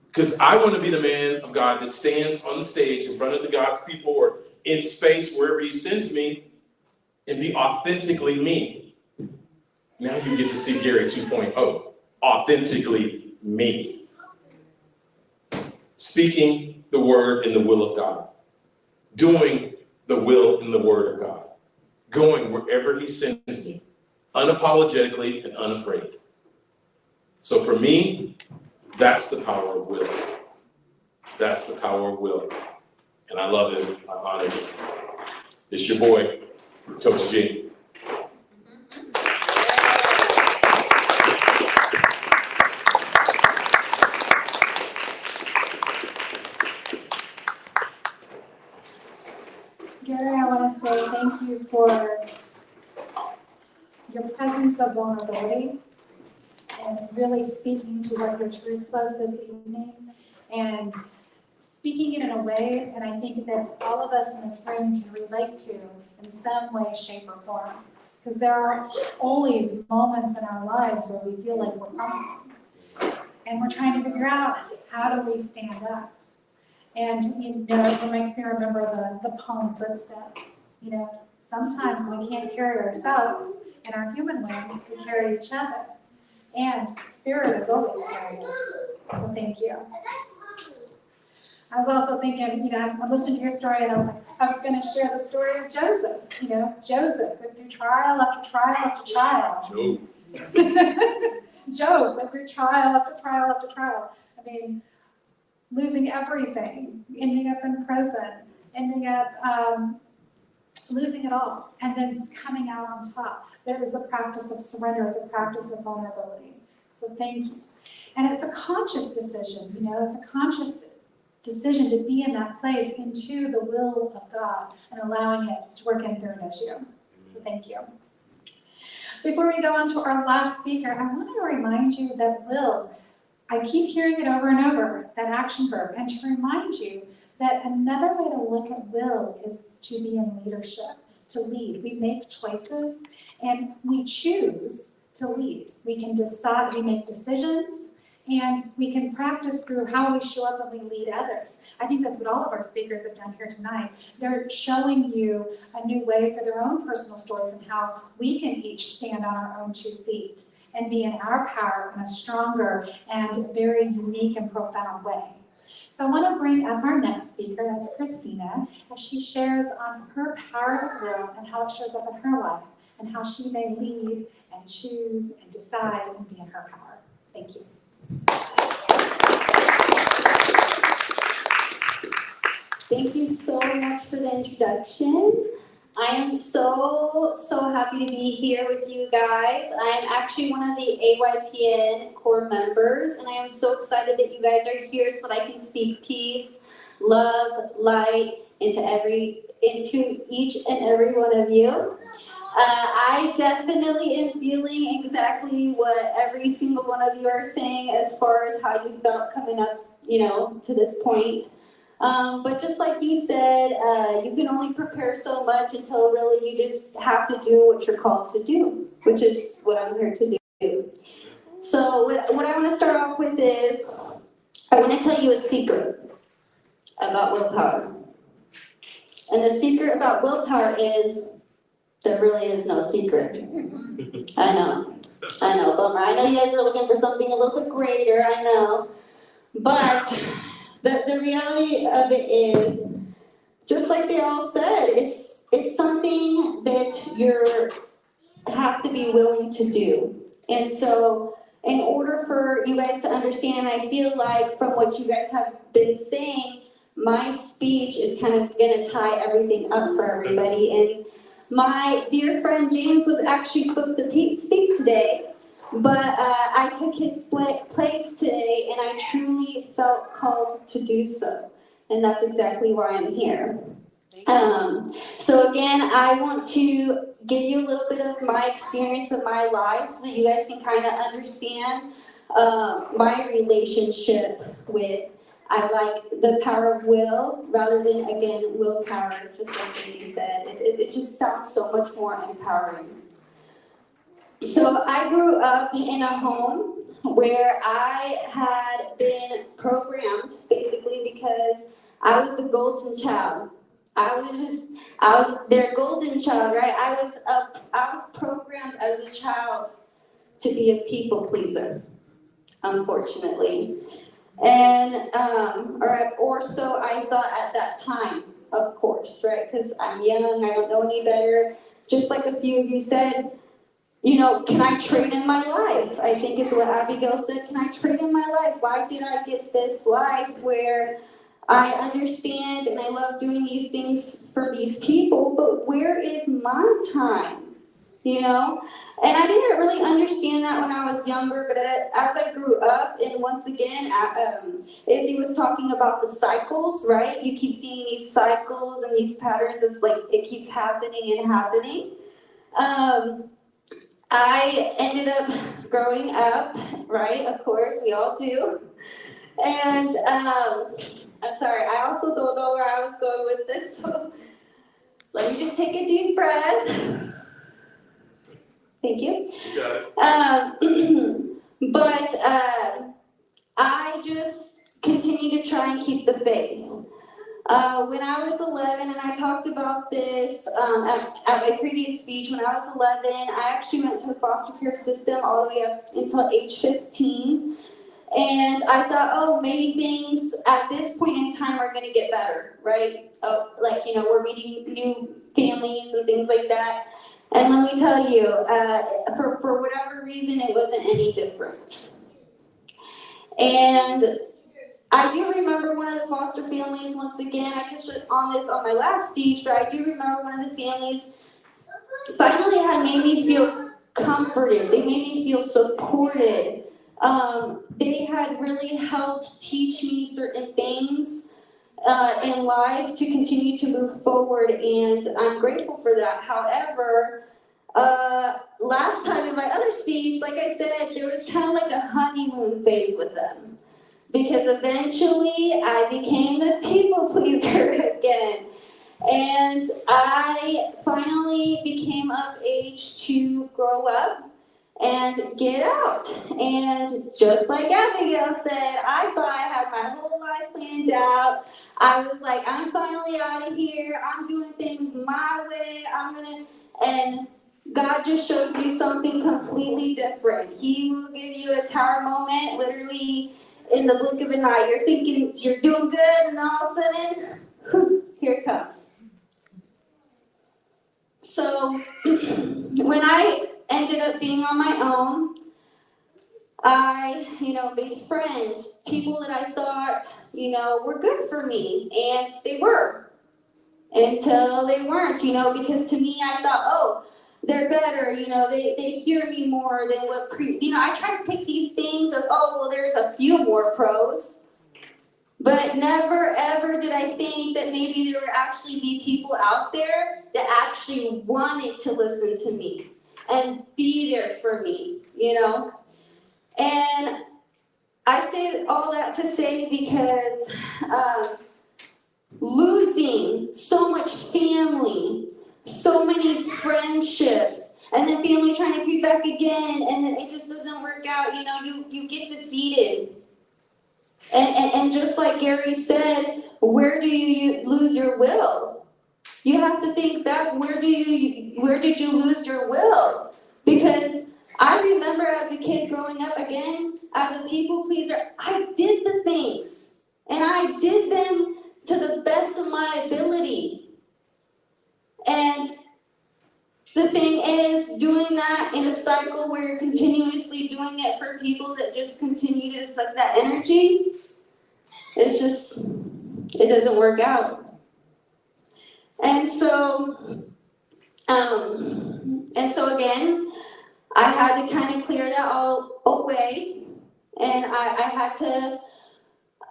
Because I want to be the man of God that stands on the stage in front of the God's people or in space wherever he sends me and be authentically me. Now you get to see Gary 2.0, authentically me. Speaking the word in the will of God. Doing the will in the word of God. Going wherever he sends me, unapologetically and unafraid. So for me, that's the power of will. That's the power of will. And I love it. I honor it. It's your boy, Coach G. Gary, I want to say thank you for your presence of vulnerability and really speaking to what your truth was this evening and speaking it in a way that I think that all of us in this room can relate to in some way, shape, or form. Because there are always moments in our lives where we feel like we're crumbling. And we're trying to figure out, how do we stand up? And, you know, it makes me remember the poem Footsteps. You know, sometimes we can't carry ourselves in our human way, we carry each other. And Spirit is always carrying us. So thank you. I was also thinking, you know, I'm listening to your story and I was like, I was going to share the story of Joseph. You know, Joseph went through trial after trial after trial. Job went through trial after trial after trial. I mean, losing everything, ending up in prison, ending up losing it all, and then coming out on top. There is a practice of surrender, it's a practice of vulnerability. So thank you. And it's a conscious decision, you know, it's a conscious decision to be in that place into the will of God and allowing it to work in through and as you. So thank you. Before we go on to our last speaker, I want to remind you that will, I keep hearing it over and over, that action verb, and to remind you that another way to look at will is to be in leadership, to lead. We make choices and we choose to lead. We can decide, we make decisions, and we can practice through how we show up and we lead others. I think that's what all of our speakers have done here tonight. They're showing you a new way through their own personal stories and how we can each stand on our own 2 feet and be in our power in a stronger and very unique and profound way. So I want to bring up our next speaker, that's Christina, as she shares on her power of will and how it shows up in her life and how she may lead and choose and decide and be in her power. Thank you. Thank you so much for the introduction. I am so happy to be here with you guys. I am actually one of the AYPN core members, and I am so excited that you guys are here so that I can speak peace, love, light into each and every one of you. I definitely am feeling exactly what every single one of you are saying as far as how you felt coming up, you know, to this point. But just like you said, you can only prepare so much until really you just have to do what you're called to do, which is what I'm here to do. So what I want to start off with is, I want to tell you a secret about willpower. And the secret about willpower is, there really is no secret. I know, bummer. I know you guys are looking for something a little bit greater, I know. But the reality of it is, just like they all said, it's something that you have to be willing to do. And so in order for you guys to understand, I feel like from what you guys have been saying, my speech is kind of gonna tie everything up for everybody. And my dear friend James was actually supposed to speak today, but I took his place today, and I truly felt called to do so. And that's exactly why I'm here. So again, I want to give you a little bit of my experience of my life so that you guys can kind of understand my relationship with, I like the power of will rather than, again, willpower, just like Izzy said. It just sounds so much more empowering. So I grew up in a home where I had been programmed basically because I was the golden child. I was their golden child, right? I was programmed as a child to be a people pleaser, unfortunately. And, or so I thought at that time, of course, right? Because I'm young, I don't know any better. Just like a few of you said, you know, can I trade in my life? I think is what Abigail said, can I trade in my life? Why did I get this life where I understand and I love doing these things for these people, but where is my time? You know? And I didn't really understand that when I was younger, but as I grew up, and once again, Izzy was talking about the cycles, right? You keep seeing these cycles and these patterns of like, it keeps happening and happening. I ended up growing up, right? Of course, we all do. And I'm sorry, I also don't know where I was going with this, so let me just take a deep breath. Thank you. You got it. But I just continued to try and keep the faith. When I was 11, and I talked about this at my previous speech, when I was 11, I actually went to the foster care system all the way up until age 15. And I thought, oh, maybe things at this point in time are going to get better, right? Oh, like, you know, we're meeting new families and things like that. And let me tell you, for whatever reason, it wasn't any different. And I do remember one of the foster families, once again, I touched on this on my last speech, but I do remember one of the families finally had made me feel comforted. They made me feel supported. They had really helped teach me certain things in life to continue to move forward, and I'm grateful for that. However, last time in my other speech, like I said, there was kind of like a honeymoon phase with them. Because eventually I became the people pleaser again. And I finally became of age to grow up and get out. And just like Abigail said, I thought I had my whole life planned out. I was like, I'm finally out of here. I'm doing things my way. And God just shows you something completely different. He will give you a tower moment, literally in the blink of an eye. You're thinking you're doing good, and then all of a sudden, here it comes. So when I ended up being on my own, I, made friends, people that I thought, were good for me, and they were, until they weren't, because to me, I thought, oh, they're better, they hear me more than what I try to pick these things of, oh, well, there's a few more pros, but never ever did I think that maybe there would actually be people out there that actually wanted to listen to me and be there for me, and I say all that to say because losing so much family, so many friendships, and then family trying to creep back again, and then it just doesn't work out, you get defeated. And just like Gary said, where do you lose your will? You have to think back, where did you lose your will? Because I remember as a kid growing up, again, as a people pleaser, I did the things, and I did them to the best of my ability. And the the thing is, doing that in a cycle where you're continuously doing it for people that just continue to suck that energy, it's just, it doesn't work out. And so again, I had to kind of clear that all away, and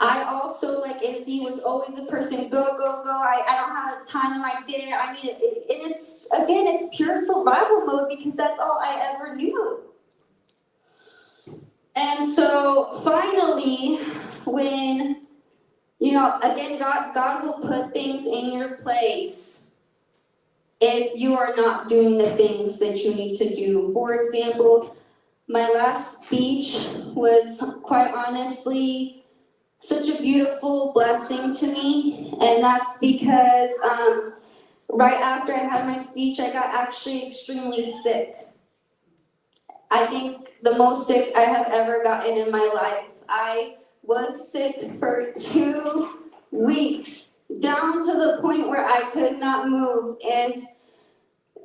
I also, like Izzy, was always a person, go, go, go, I don't have time in my day, I need it, and it's pure survival mode because that's all I ever knew. And so finally, when, again, God will put things in your place if you are not doing the things that you need to do. For example, my last speech was quite honestly such a beautiful blessing to me, and that's because right after I had my speech, I got actually extremely sick. I think the most sick I have ever gotten in my life. I was sick for 2 weeks, down to the point where I could not move, and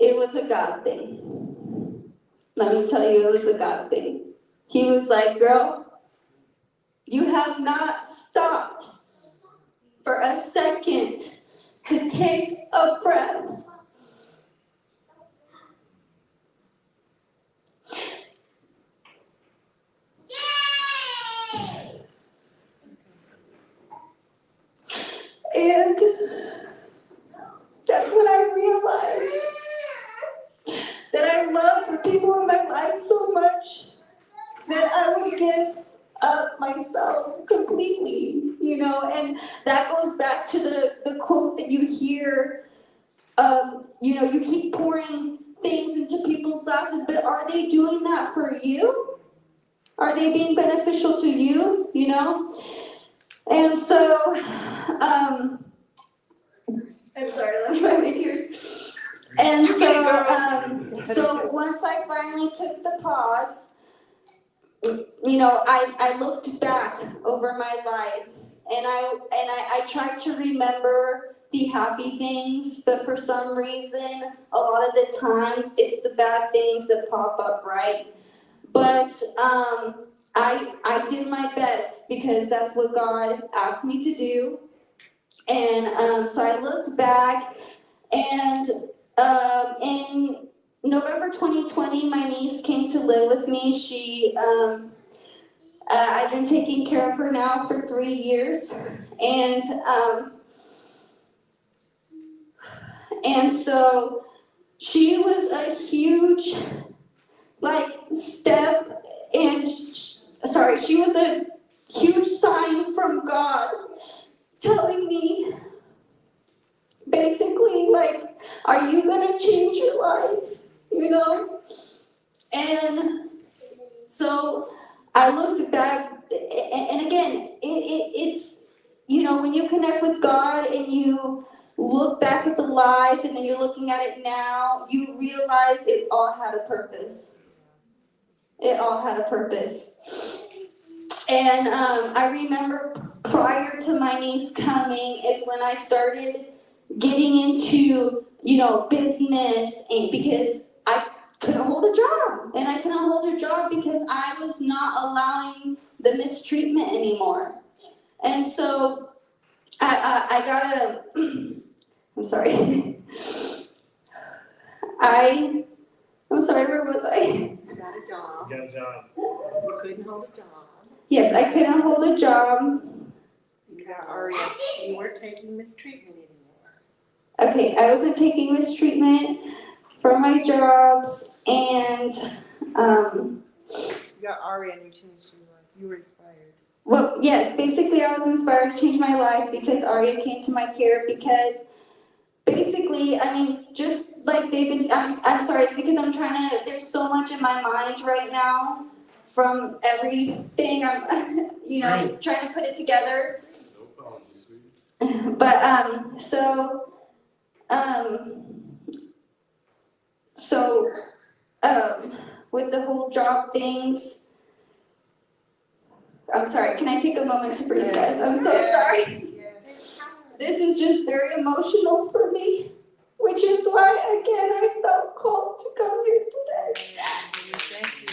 it was a God thing. Let me tell you, it was a God thing. He was like, girl, you have not stopped for a second to take a breath. And that's when I realized that I loved the people in my life so much that I would give up myself completely, and that goes back to the quote that you hear, you keep pouring things into people's glasses, but are they doing that for you? Are they being beneficial to you, And so, I'm sorry, let me wipe my tears. And so once I finally took the pause, I looked back over my life, and I tried to remember the happy things, but for some reason, a lot of the times, it's the bad things that pop up, right? But I did my best because that's what God asked me to do. And so I looked back, and in November 2020, my niece came to live with me. I've been taking care of her now for 3 years, and so she was a huge, step, and she was a huge sign from God telling me, basically, are you gonna change your life, And so I looked back, and again, it's, when you connect with God and you look back at the life and then you're looking at it now, you realize it all had a purpose. It all had a purpose. And I remember prior to my niece coming is when I started getting into, business, and because I couldn't hold a job. And I couldn't hold a job because I was not allowing the mistreatment anymore. And so I got I'm sorry. I'm sorry, where was I? You got a job. You got a job. You couldn't hold a job. Yes, I couldn't hold a job. You got RES. You weren't taking mistreatment anymore. Okay, I wasn't taking mistreatment for my jobs, and You got Ari and you changed your life. You were inspired. well, yes, basically I was inspired to change my life because Arya came to my care, because basically, just like they've been, I'm sorry, it's because there's so much in my mind right now from everything, I'm, trying to put it together. No apologies, sweetie. But, with the whole job things, I'm sorry, can I take a moment to breathe, guys? I'm so sorry. Yes. This is just very emotional for me, which is why, again, I felt called come here today. Thank you.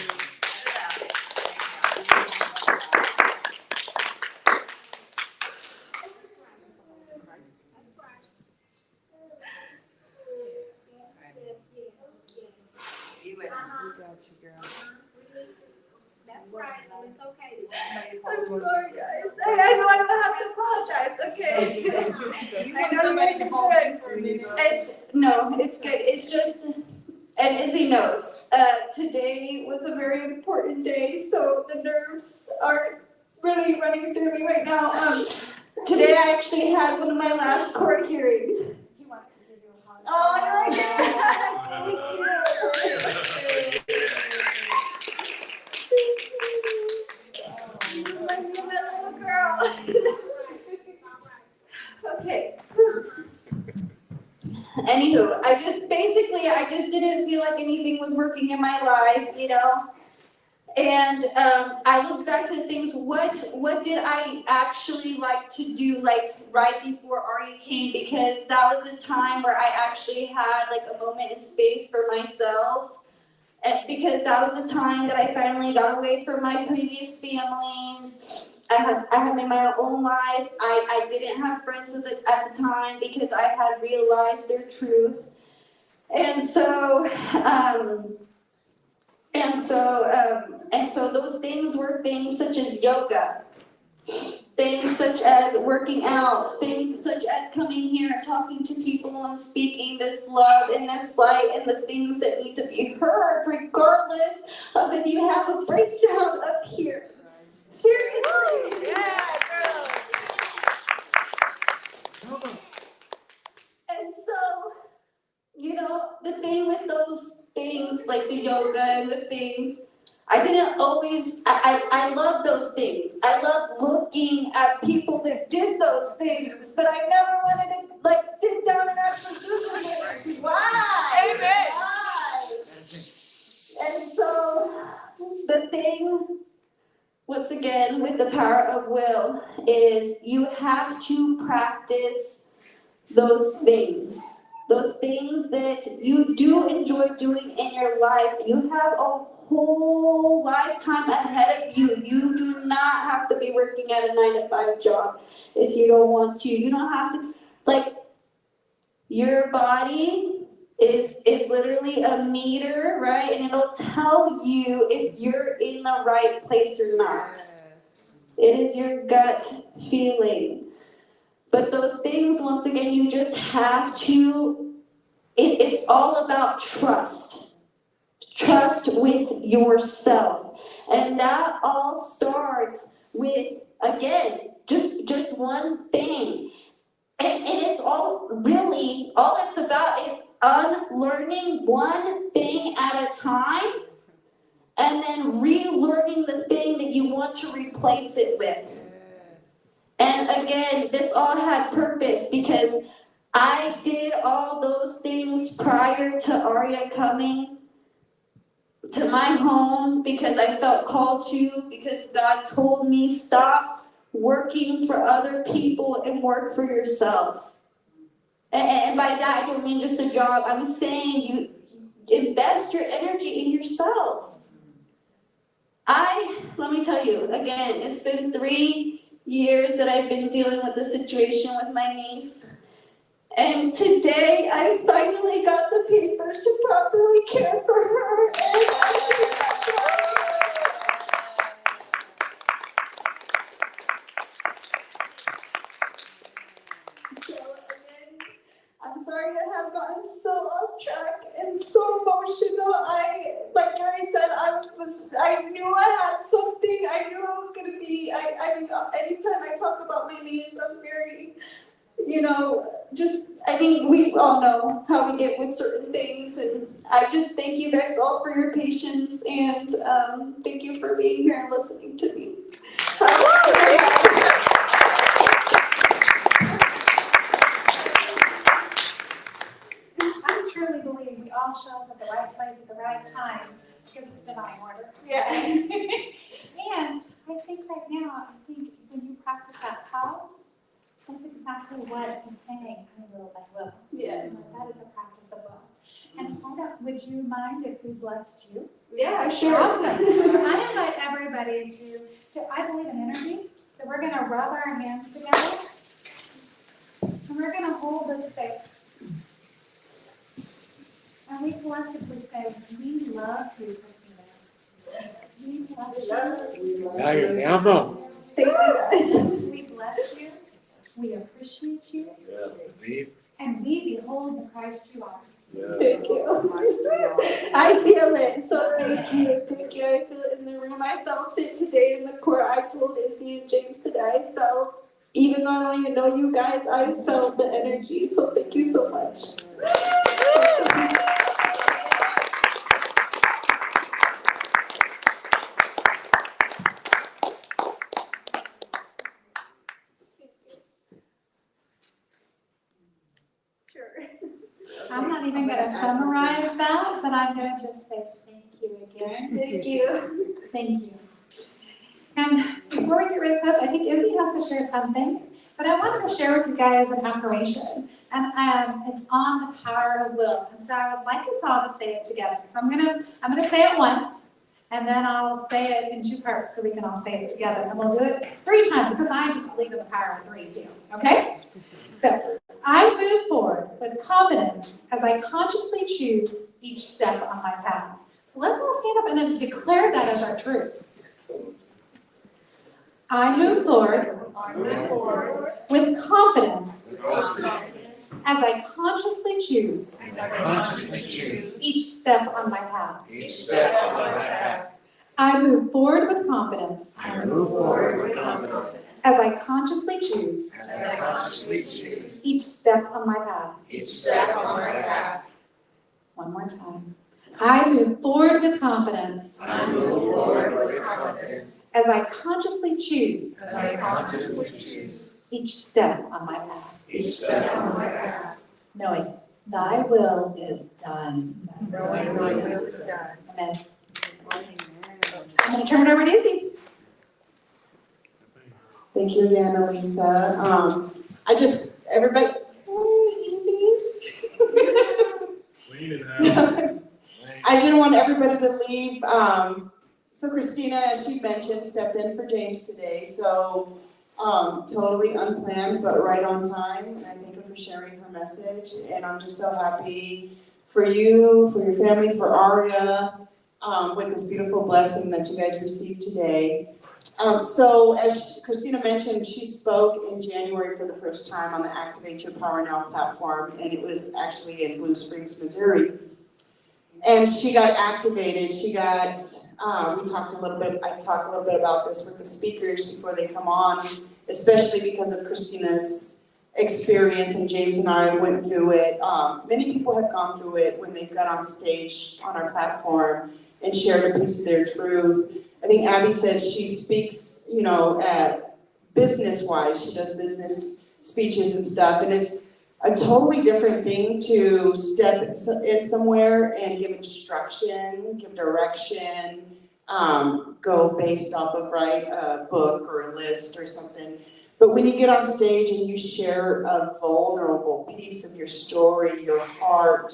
We got you, girl. That's right, it's okay. I'm sorry, guys. I know I don't have to apologize, okay? I know you guys are good. It's good. It's just, and Izzy knows, today was a very important day, so the nerves are really running through me right now. Today I actually had one of my last court hearings. Oh, I like that. Thank you. My little girl. Okay. Anywho, I just didn't feel like anything was working in my life, you know? And I looked back to the things, what did I actually like to do, like right before Arya came, because that was a time where I actually had like a moment in space for myself. And because that was the time that I finally got away from my previous families. I had made my own life. I didn't have friends at the time because I had realized their truth. And so those things were things such as yoga, things such as working out, things such as coming here and talking to people and speaking this love and this light and the things that need to be heard regardless of if you have a breakdown up here. Seriously. Yeah, girl. And so, you know, the thing with those things, like the yoga and the things, I didn't always, I love those things. I love looking at people that did those things, but I never wanted to like sit down and actually do the things. Why? Amen. Why? And so the thing, once again, with the power of will, is you have to practice those things that you do enjoy doing in your life. You have a whole lifetime ahead of you. You do not have to be working at a 9-to-5 job if you don't want to. You don't have to, like, your body is literally a meter, right? And it'll tell you if you're in the right place or not. It is your gut feeling. But those things, once again, you just have to, it's all about trust. Trust with yourself. And that all starts with, again, just one thing. And it's all it's about is unlearning one thing at a time and then relearning the thing that you want to replace it with. And again, this all had purpose because I did all those things prior to Arya coming to my home because I felt called to, because God told me stop working for other people and work for yourself. And by that, I don't mean just a job. I'm saying you invest your energy in yourself. Let me tell you, again, it's been 3 years that I've been dealing with the situation with my niece. And today I finally got the papers to properly care for her. So again, I'm sorry to have gotten so off track and so emotional. Like Gary said, I knew I had something. I knew I was gonna be. I mean, anytime I talk about my niece, I'm very, we all know how we get with certain things, and I just thank you guys all for your patience, and thank you for being here and listening to me. I truly believe we all show up at the right place at the right time because it's divine order. Yeah. And I think right now, when you practice that pause, That's exactly what he's saying, I will. Yes. That is a practice of will. And would you mind if we blessed you? Yeah, sure. Awesome. So I invite everybody I believe in energy, so we're gonna rub our hands together. And we're gonna hold this space. And we collectively say, we love you, Christina. We love you. Now you're down low. Thank you guys. We bless you. We appreciate you. Yeah, Leave. And we behold the Christ you are. yeah. Thank you. I feel it. So thank you. Thank you. I feel it in the room. I felt it today in the court. I told Izzy and James today. I felt, even though I don't even know you guys, I felt the energy. So thank you so much. I'm not even gonna summarize that, but I'm gonna just say thank you again. Thank you. Thank you. And before we get rid of this, I think Izzy has to share something, but I wanted to share with you guys an affirmation. And it's on the power of will. And so I would like us all to say it together. So I'm gonna say it once, and then I'll say it in two parts so we can all say it together. And we'll do it 3 times because I just believe in the power of 3 too. Okay? So I move forward with confidence as I consciously choose each step on my path. So let's all stand up and then declare that as our truth. I move forward with confidence as I consciously choose each step on my path. I move forward with confidence as I consciously choose each step on my path. One more time. I move forward with confidence as I consciously choose each step on my path. Knowing thy will is done. Amen. I'm going to turn it over to Izzy. Thank you again, Elisa. Everybody, I didn't want everybody to leave. So Christina, as she mentioned, stepped in for James today. So totally unplanned, but right on time. And I thank her for sharing her message. And I'm just so happy for you, for your family, for Aria, with this beautiful blessing that you guys received today. So as Christina mentioned, she spoke in January for the first time on the Activate Your Power Now platform, and it was actually in Blue Springs, Missouri. And she got activated. I talked a little bit about this with the speakers before they come on, especially because of Christina's experience, and James and I went through it. Many people have gone through it when they've got on stage on our platform and shared a piece of their truth. I think Abby said she speaks, business-wise. She does business speeches and stuff, and it's a totally different thing to step in somewhere and give instruction, give direction, go based off of a book or a list or something. But when you get on stage and you share a vulnerable piece of your story, your heart,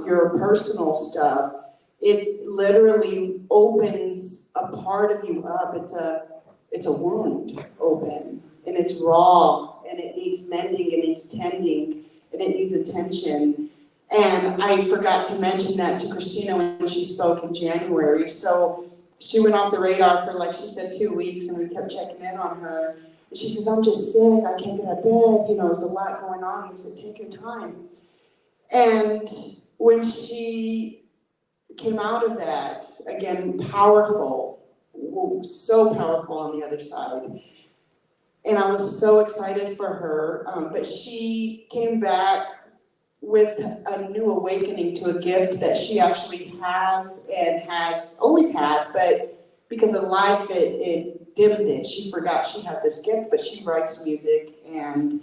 your personal stuff, it literally opens a part of you up. It's a wound open, and it's raw, and it needs mending, and it needs tending, and it needs attention. And I forgot to mention that to Christina when she spoke in January. So she went off the radar for, like she said, 2 weeks, and we kept checking in on her. And she says, I'm just sick, I can't get out of bed, there's a lot going on. We said, take your time. And when she came out of that, again, powerful, so powerful on the other side. And I was so excited for her, but she came back with a new awakening to a gift that she actually has and has always had, but because of life, it dimmed it. She forgot she had this gift, but she writes music, and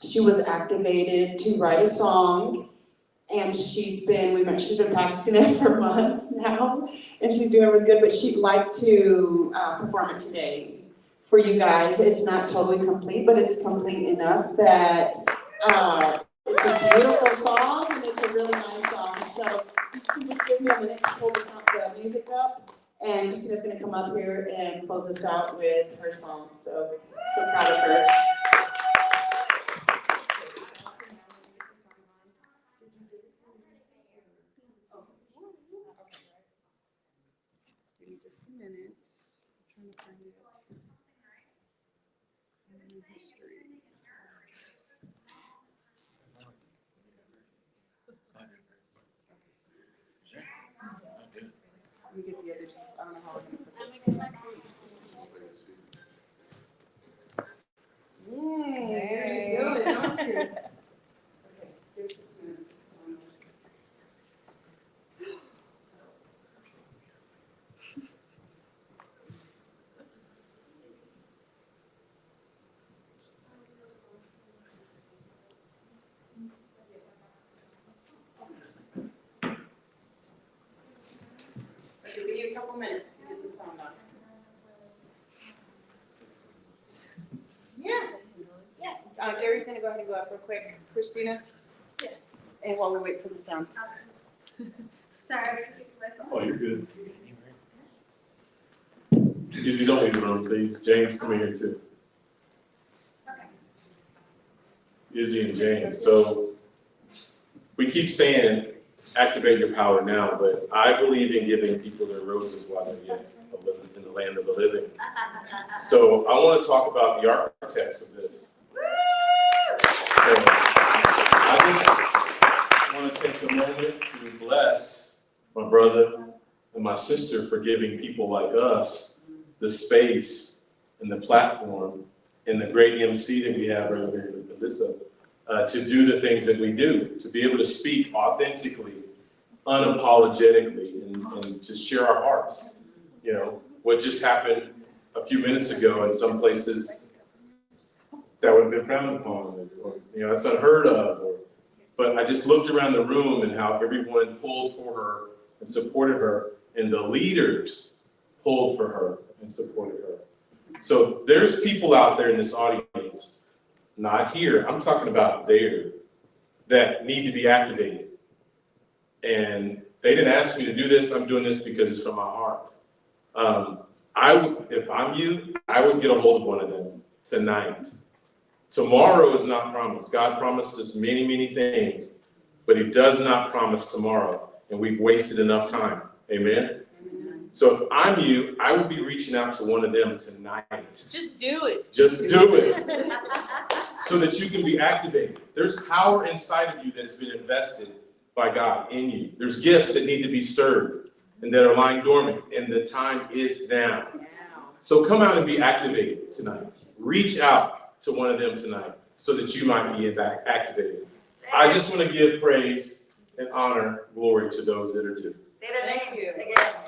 she was activated to write a song. And she's been practicing it for months now, and she's doing really good, but she'd like to perform it today for you guys. It's not totally complete, but it's complete enough that it's a beautiful song and it's a really nice song. So you can just give me a minute to pull the music up, and Christina's gonna come up here and close us out with her song. So proud of her. Give me just a minute. I'm trying to find it. History. Let me get the others. I don't know how we're gonna put this. Yay, there you go. Don't you? Okay, here's the song. Okay, we need a couple minutes to get the song up. Yeah. Gary's gonna go ahead and go up real quick. Christina? Yes. And while we wait for the sound. Sorry. Oh, you're good. Izzy, don't leave the room, please. James, come here too. Izzy and James. So we keep saying activate your power now, but I believe in giving people their roses while they're yet in the land of the living. So I want to talk about the architects of this. So I just want to take a moment to bless my brother and my sister for giving people like us the space and the platform and the great MC that we have right here with Alyssa to do the things that we do, to be able to speak authentically, unapologetically, and to share our hearts. You know, what just happened a few minutes ago in some places that would have been frowned upon, or you know, it's unheard of. But I just looked around the room and how everyone pulled for her and supported her, and the leaders pulled for her and supported her. So there's people out there in this audience, not here, I'm talking about there, that need to be activated. And they didn't ask me to do this, I'm doing this because it's from my heart. If I'm you, I would get a hold of one of them tonight. Tomorrow is not promised. God promised us many, many things, but he does not promise tomorrow, and we've wasted enough time. Amen? So if I'm you, I would be reaching out to one of them tonight. Just do it. Just do it. So that you can be activated. There's power inside of you that has been invested by God in you. There's gifts that need to be stirred and that are lying dormant, and the time is now. So come out and be activated tonight. Reach out to one of them tonight so that you might be activated. I just want to give praise and honor, glory to those that are due. Say their names again.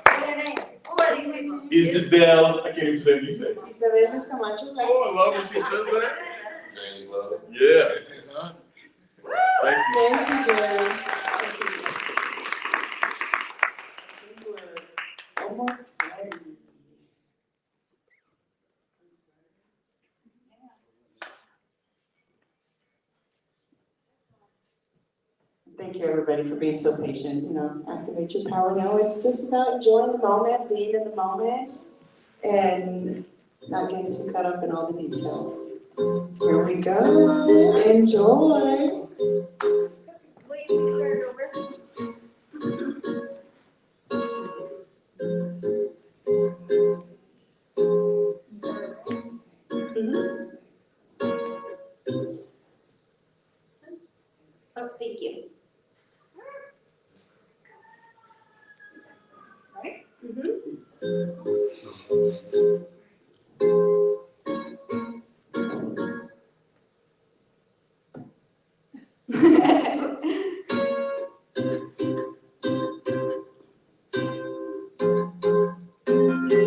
Say their names. Who are these people? Isabel, I can't even say what you say. Isabel, who's Camacho? Oh, I love when she says that. James Love. Yeah. Woo! Thank you. Thank you, Gary. I think we're almost ready. Thank you, everybody, for being so patient. You know, activate your power. No, it's just about enjoying the moment, being in the moment, and not getting too caught up in all the details. Here we go. Enjoy. Will you please start over? Oh, thank you. Right?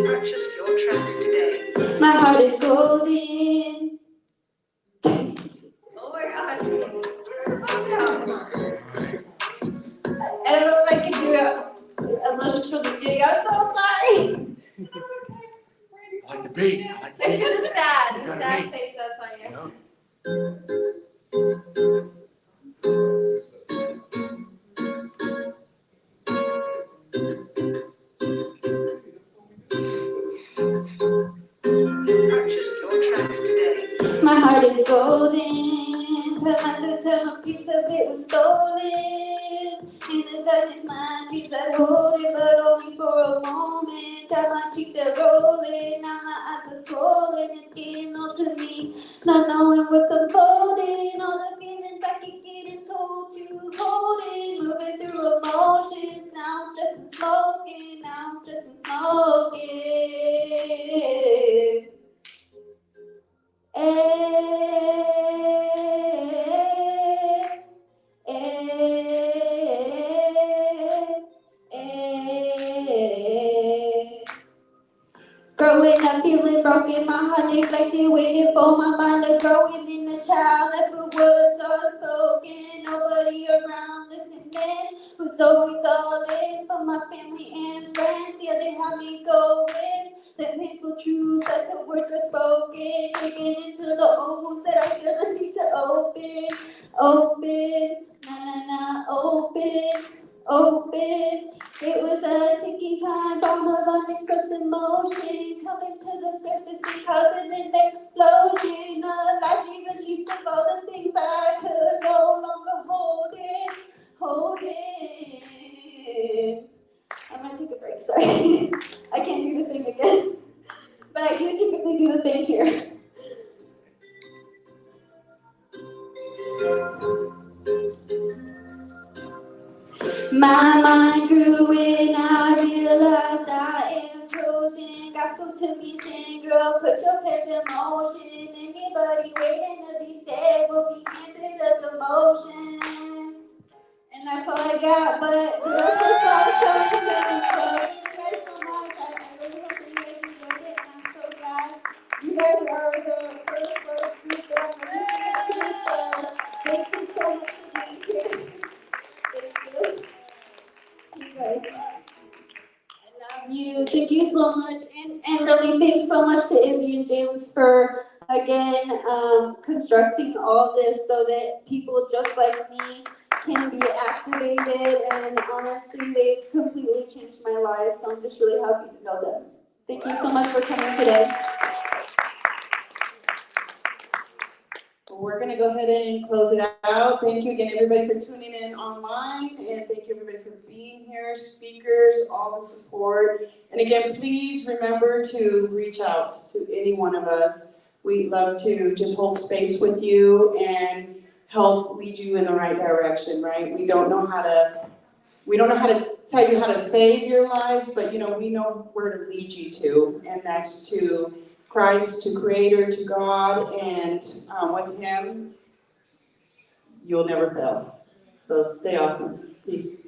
Purchase your tracks today. My heart is golden. Oh my gosh. Oh, no. yeah. Purchase your tracks today. My heart is golden, till a piece of it was stolen. And the touch is mine, seems I hold it, but only for a moment. Time my cheek to rolling, now my eyes are swollen. It's getting old to me, not knowing what's unfolding. All the feelings I keep getting told to hold it, moving through emotions. Now I'm stressed and smoking, now I'm stressed and smoking. Growing up, feeling broken, my heart neglected, waiting for my mind to grow. In a child, left with words unspoken, nobody around listening. Was always all in for my family and friends. Yeah, they had me going. The painful truths that the words were spoken, digging into the old wounds that I feel I need to open, open. It was a ticking time bomb of unexpressed emotion, coming to the surface and causing an explosion, a lively release of all the things I could no longer hold in. I'm gonna take a break, sorry. I can't do the thing again. But I do typically do the thing here. My mind grew when I realized I am chosen. God spoke to me saying, girl, put your hands in motion. Anybody waiting to be saved will be handed a demotion. And that's all I got, but the rest of the song is coming soon. So thank you guys so much. I really hope that you guys enjoyed it, and I'm so glad you guys are the first sort of group that I'm listening to. So thank you so much for being here. Thank you. You guys. I love you. Thank you so much. And really thanks so much to Izzy and James for again constructing all this so that people just like me can be activated, and honestly they've completely changed my life, so I'm just really happy to know them. Thank you so much for coming today. We're gonna go ahead and close it out. Thank you again, everybody, for tuning in online, and thank you, everybody, for being here, speakers, all the support. And again, please remember to reach out to any one of us. We'd love to just hold space with you and help lead you in the right direction, right? We don't know how to tell you how to save your life, but we know where to lead you to, and that's to Christ, to Creator, to God, and with Him, you'll never fail. So stay awesome. Peace.